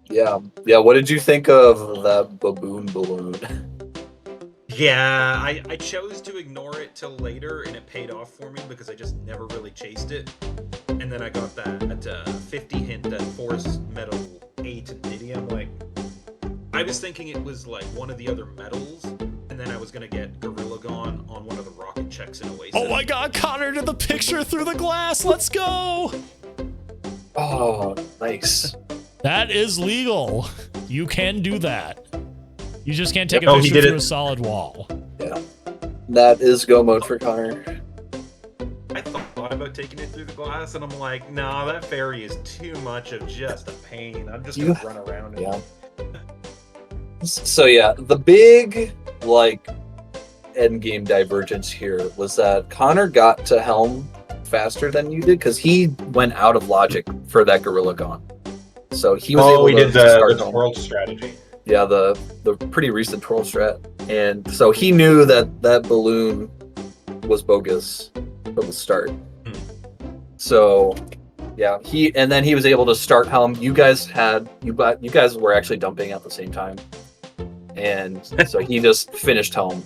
yeah. What did you think of that baboon balloon? Yeah, I chose to ignore it till later, and it paid off for me because I just never really chased it. And then I got that 50 hint that forced metal 8 and Didium. Like, I was thinking it was like one of the other metals, and then I was gonna get Gorilla Gone on one of the rocket checks in Oasis. Oh my god, Connor did the picture through the glass. Let's go. Oh, nice. That is legal. You can do that. You just can't take a Oh, he picture did through it. a solid wall. Yeah. That is go mode for Connor. I thought about taking it through the glass, and I'm like, nah, that fairy is too much of just a pain. I'm just gonna run around it. Yeah. So yeah, the big like end game divergence here was that Connor got to Helm faster than you did because he went out of logic for that Gorilla Gone. So he was able to start the twirl strategy. Yeah, the pretty recent twirl strat, and so he knew that that balloon was bogus from the start. So yeah, then he was able to start Helm. You guys were actually dumping at the same time, and so he just finished Helm,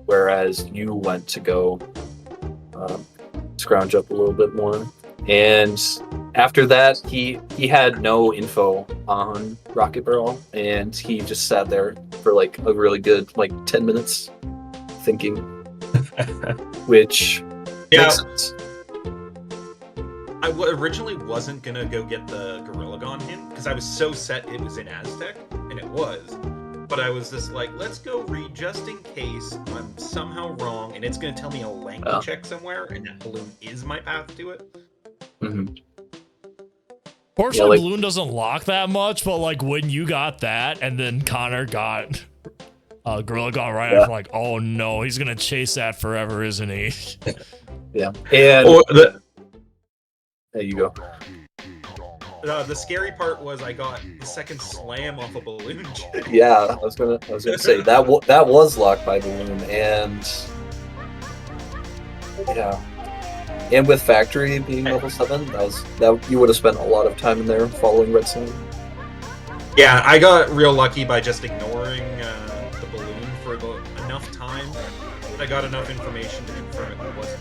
whereas you went to go scrounge up a little bit more. And after that, he had no info on Rocket Barrel, and he just sat there for like a really good 10 minutes thinking, which makes sense. I originally wasn't gonna go get the Gorilla Gone hint because I was so set it was in Aztec, and it was. But I was just like, let's go read just in case I'm somehow wrong, and it's gonna tell me a language check somewhere, and that balloon is my path to it. Mm-hmm. Fortunately, balloon doesn't lock that much, but like when you got that, and then Connor got Gorilla Gone right after, like, oh no, he's gonna chase that forever, isn't he? Yeah. And there you go. The scary part was I got the second slam off a balloon. Yeah, I was gonna say that was locked by balloon, and yeah, and with factory being level 7, that you would have spent a lot of time in there following Redstone. Yeah, I got real lucky by just ignoring the balloon for enough time that I got enough information to confirm it wasn't.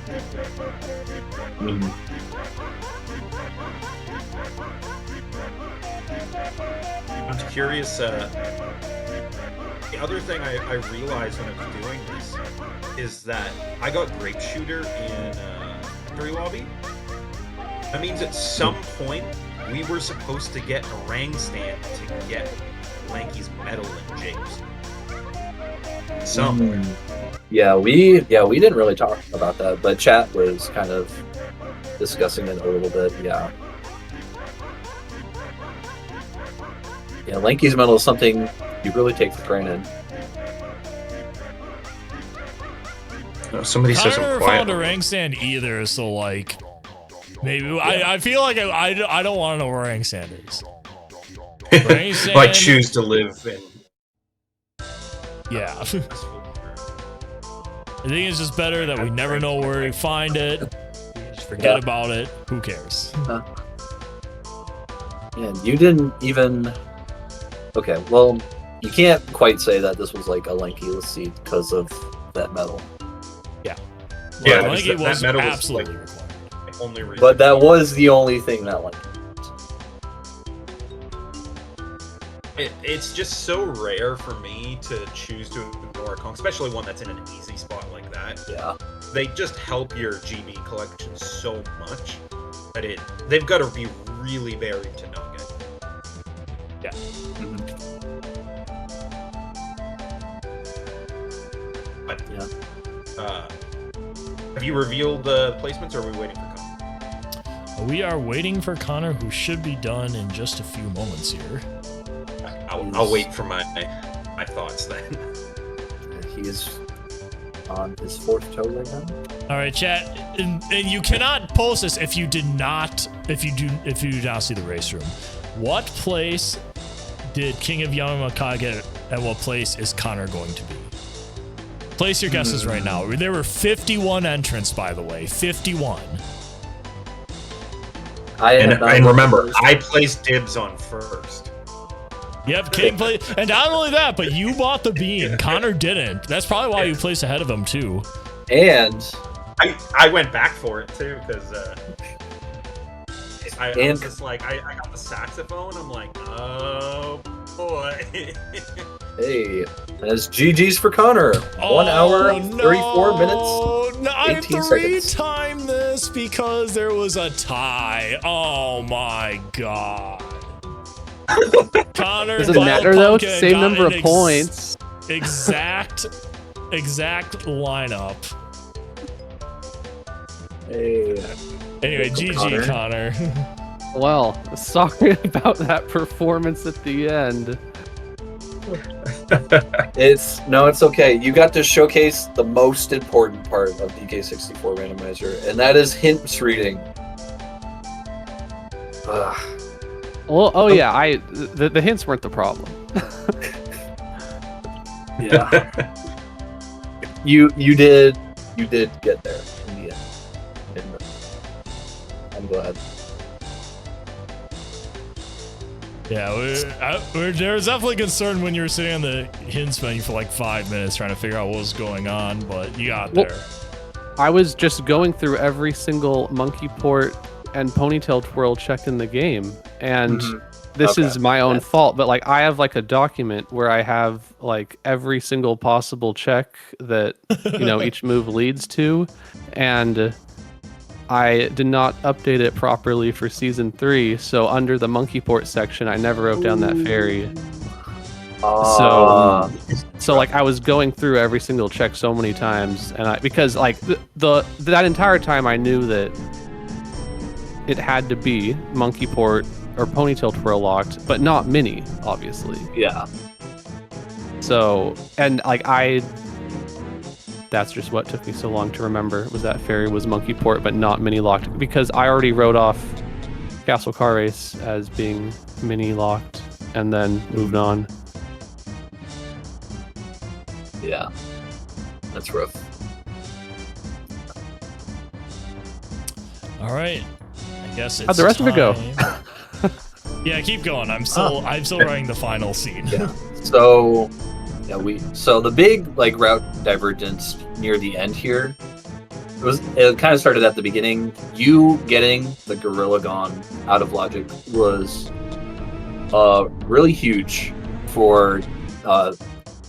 I'm curious The other thing I realized when I was doing this is that I got Grape Shooter in Victory Lobby. That means at some point we were supposed to get a Rang stand to get Lanky's medal and James. Somewhere. Yeah, we didn't really talk about that, but chat was kind of discussing it a little bit. Yeah. Yeah, Lanky's medal is something you really take for granted. No, somebody says I I'm never quiet. found a rank stand either, so like maybe I feel like I don't want to know where rank stand is. Rank stand, I choose to live in. yeah. I think it's just better that we never know where we find it. We just forget about it. Who cares? Yeah, you didn't even. Okay, well, you can't quite say that this was like a Lanky seed because of that medal. Yeah. Yeah, I think it was that medal was, absolutely like, required. the only reason. But that was the only thing that Lanky. It's just so rare for me to choose to ignore a Kong, especially one that's in an easy spot like that. Yeah. They just help your GB collection so much that they've got to be really buried to not get. Yeah. But Yeah. have you revealed the placements, or are we waiting for Connor? We are waiting for Connor, who should be done in just a few moments here. I'll wait for my thoughts then. He is on his fourth toe right now. All right, chat, and you cannot post this if you do not see the race room. What place did King of Yamimakai get, and what place is Connor going to be? Place your guesses right now. There were 51 entrants, by the way, 51. And remember, I placed dibs on first. Yep, King played, and not only that, but you bought the bean. Connor didn't. That's probably why you placed ahead of him too. And I went back for it too because I was just like I got the saxophone. I'm like, oh boy. Hey, that's GG's for Connor. 1 hour, 34 minutes. No, I have 18 to seconds. retime this because there was a tie. Oh my god. Connor, Doesn't matter though. It's the Pumpkin same got number an of points. Exact lineup. Hey. Anyway, GG, Connor. Well, sorry about that performance at the end. It's okay. You got to showcase the most important part of DK64 Randomizer, and that is hints reading. Ugh. Well, oh yeah, the hints weren't the problem. Yeah. you did get there in the end. I'm glad. Yeah, there was definitely concern when you were sitting on the hints menu for like 5 minutes trying to figure out what was going on, but you got there. I was just going through every single monkey port and ponytail twirl check in the game, and this is my own fault, but like I have like a document where I have like every single possible check that each move leads to, and I did not update it properly for season 3, so under the monkey port section I never wrote down that fairy. So like I was going through every single check so many times, and because like that entire time I knew that it had to be monkey port or ponytail twirl locked, but not mini, obviously. Yeah. So, and like that's just what took me so long to remember, was that fairy was monkey port but not mini locked, because I already wrote off Castle Car Race as being mini locked and then moved on. Yeah. That's rough. All right. I guess it's How'd the rest of it go? Yeah, keep going. I'm still writing the final scene. Yeah. So the big like route divergence near the end here, it kind of started at the beginning. You getting the Gorilla Gone out of Logic was really huge for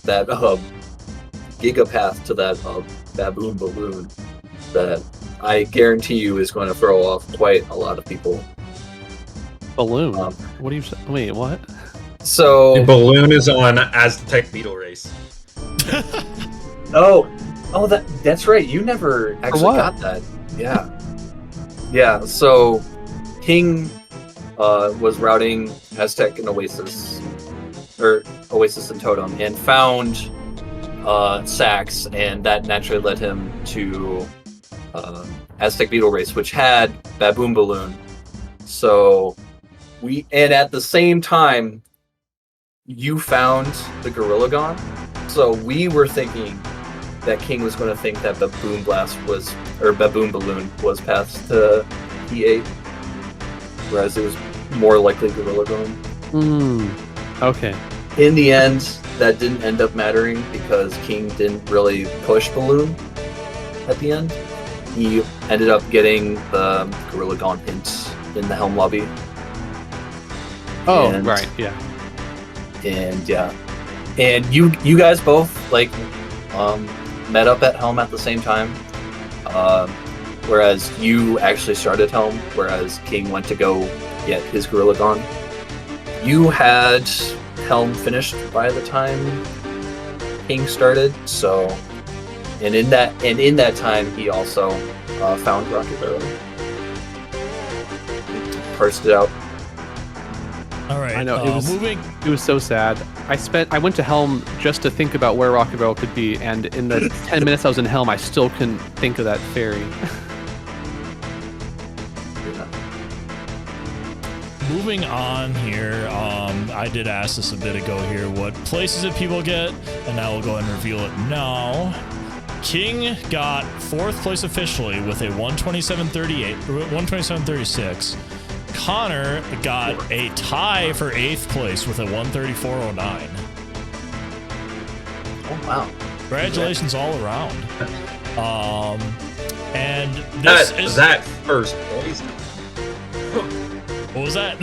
that gigapath to that baboon balloon that I guarantee you is going to throw off quite a lot of people. Balloon? What do you say? Wait, what? So The balloon is on Aztec Beetle Race. oh, that's right. You never actually got that. Yeah. So King was routing Aztec and Oasis and Totem, and found Sax, and that naturally led him to Aztec Beetle Race, which had Baboon Balloon. So and at the same time, you found the Gorilla Gon. So we were thinking that King was going to think that Baboon Balloon was past to E8, whereas it was more likely Gorilla Gon. Okay. In the end, that didn't end up mattering because King didn't really push Balloon at the end. He ended up getting the Gorilla Gon hint in the Helm lobby. Oh, right, yeah. And yeah. And you guys both met up at Helm at the same time. Whereas you actually started Helm, whereas King went to go get his Gorilla Gon. You had Helm finished by the time King started, so and in that time he also found Rocket Barrel. Parsed it out. All right. I know it was so sad. I went to Helm just to think about where Rocket Barrel could be, and in the 10 minutes I was in Helm, I still couldn't think of that fairy. Moving on here, I did ask this a bit ago here, what places did people get? And I will go ahead and reveal it now. King got 4th place officially with a 127.38, 127.36. Connor got a tie for 8th place with a 134.09. Oh wow! Congratulations all around. And this is that first place. What was that?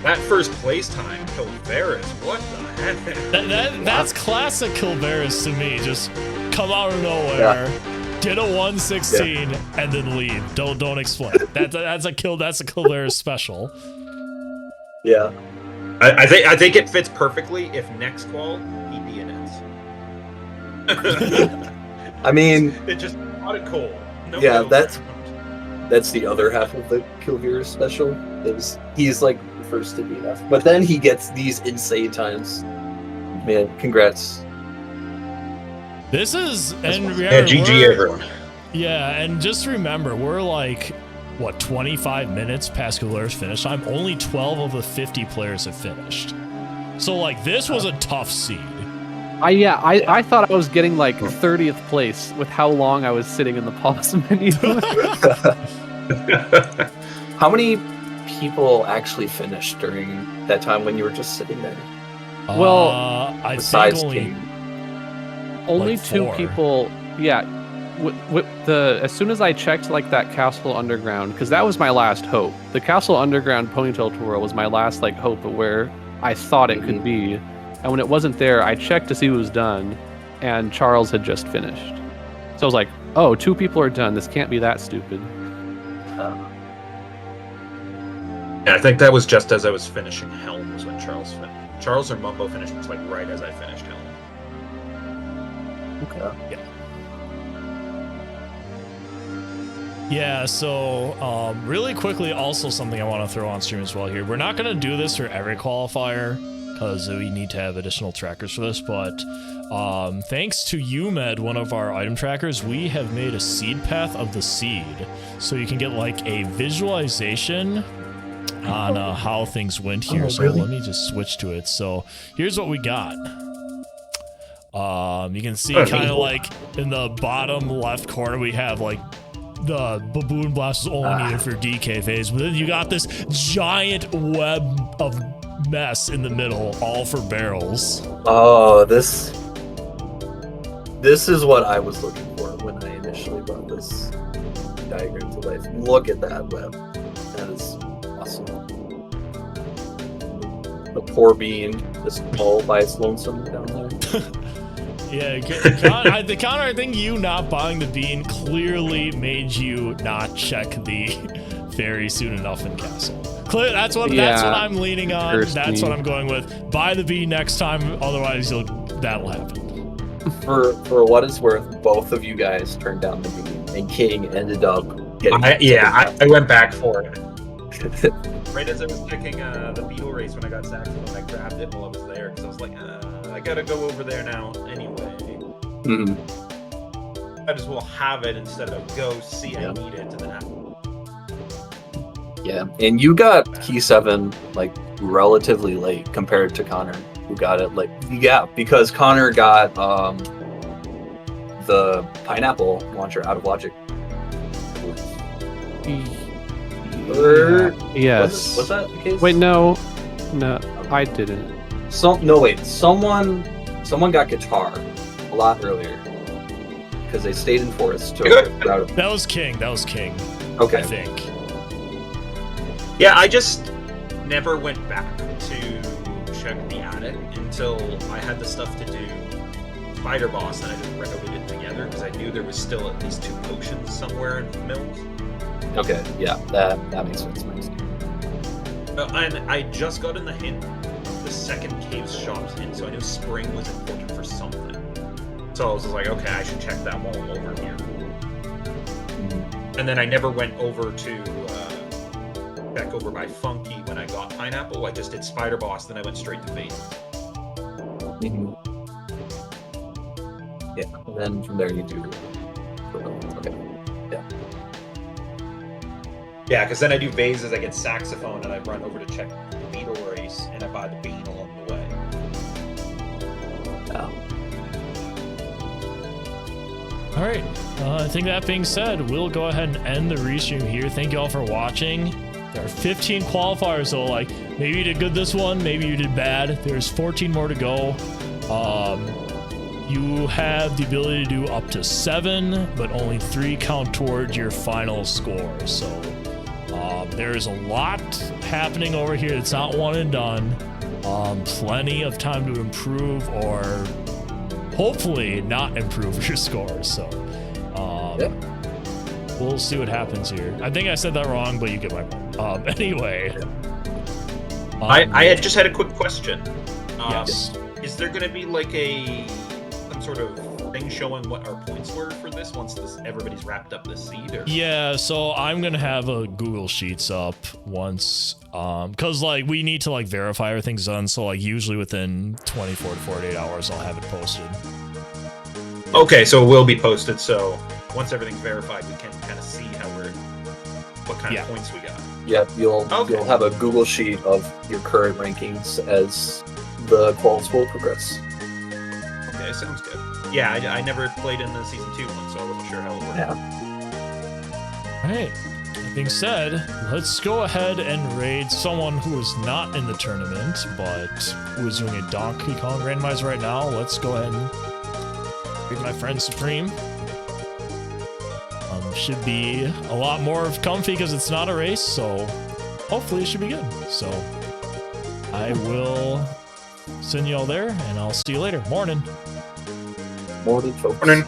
That first place time, Kilvaris. What the heck? That's classic Kilvaris to me. Just come out of nowhere, get a 116, and then leave. Don't explain. That's a Kilvaris special. Yeah. I think it fits perfectly if next qual he DNS. I mean, it just hot and cold. Yeah, that's the other half of the Kilvaris special. He's like the first to DNF, but then he gets these insane times. Man, congrats. This is GG everyone. Yeah, and just remember, we're like, what, 25 minutes past Kilvaris finish time? Only 12 of the 50 players have finished. So, like, this was a tough seed. I thought I was getting like 30th place with how long I was sitting in the pause menu. How many people actually finished during that time when you were just sitting there? Well, I besides think only like 2 4. people. Yeah, as soon as I checked like that Castle Underground, because that was my last hope. The Castle Underground Ponytail Twirl was my last like hope of where I thought it could be. And when it wasn't there, I checked to see who was done, and Charles had just finished. So I was like, oh, 2 people are done. This can't be that stupid. Yeah, I think that was just as I was finishing Helm was when Charles finished. Charles or Mumbo finished like right as I finished Helm. Okay. Yeah, so really quickly, also something I want to throw on stream as well here. We're not going to do this for every qualifier, because we need to have additional trackers for this, but thanks to UMed, one of our item trackers, we have made a seed path of the seed, so you can get like a visualization on how things went here. So really? let me just switch to it. So here's what we got. You can see kind of like in the bottom left corner, we have like the Baboon Blast is only needed for DK phase, but then you got this giant web of mess in the middle, all for barrels. Oh, this is what I was looking for when I initially brought this diagram to life. Look at that web. That is awesome. the poor bean just all by its lonesome down there. Yeah, Connor, I think you not buying the bean clearly made you not check the ferry soon enough in Castle. That's what I'm leaning on. That's what I'm going with. Buy the bean next time, otherwise that'll happen. For what it's worth, both of you guys turned down the bean, and King ended up getting. I went back for it. Right as I was checking the beetle race when I got saxophone, I grabbed it while I was there because I was like, I gotta go over there now anyway. I just will have it instead of go see I need it and then have it. Yeah, and you got Key 7 like relatively late compared to Connor, who got it like because Connor got the pineapple launcher out of Logic. Yes. Was that the case? Wait, no, I didn't. Someone got guitar a lot earlier because they stayed in forest. That was King. Okay. I think. Yeah, I just never went back to check the attic until I had the stuff to do Spider Boss, and I just routed it together because I knew there was still at least 2 potions somewhere in the mills. Okay, yeah, that makes sense. And I just got in the hint, the second Caves Shop's hint, so I knew spring was important for something. So I was just like, okay, I should check that while I'm over here. And then I never went over to back over by Funky when I got Pineapple. I just did Spider Boss, then I went straight to Bait. Yeah, and then from there you do. Okay. Yeah. Yeah, because then I do vases, I get saxophone, and I run over to check the beetle race, and I buy the bean along the way. All right. I think that being said, we'll go ahead and end the restream here. Thank you all for watching. There are 15 qualifiers, so like maybe you did good this one, maybe you did bad. There's 14 more to go. You have the ability to do up to 7, but only 3 count towards your final score. So there's a lot happening over here. It's not one and done. Plenty of time to improve or hopefully not improve your scores. So we'll see what happens here. I think I said that wrong, but you get my point. Anyway. I had just had a quick question. Yes. Is there going to be like some sort of thing showing what our points were for this once everybody's wrapped up this seed? Or? Yeah, so I'm gonna have a Google Sheets up once, cause like we need to like verify everything's done. So like usually within 24 to 48 hours, I'll have it posted. Okay, so it will be posted. So once everything's verified, we can kind of see what kind of points we got. Yeah, you'll have a Google Sheet of your current rankings as the quals will progress. Okay, sounds good. Yeah, I never played in the Season 2 one, so I wasn't sure how it worked. Yeah. Alright, that being said, let's go ahead and raid someone who is not in the tournament, but who is doing a Donkey Kong randomizer right now. Let's go ahead and raid my friend Supreme. Should be a lot more comfy because it's not a race, so hopefully it should be good. So I will send you all there, and I'll see you later. Morning. Morning, folks. Morning.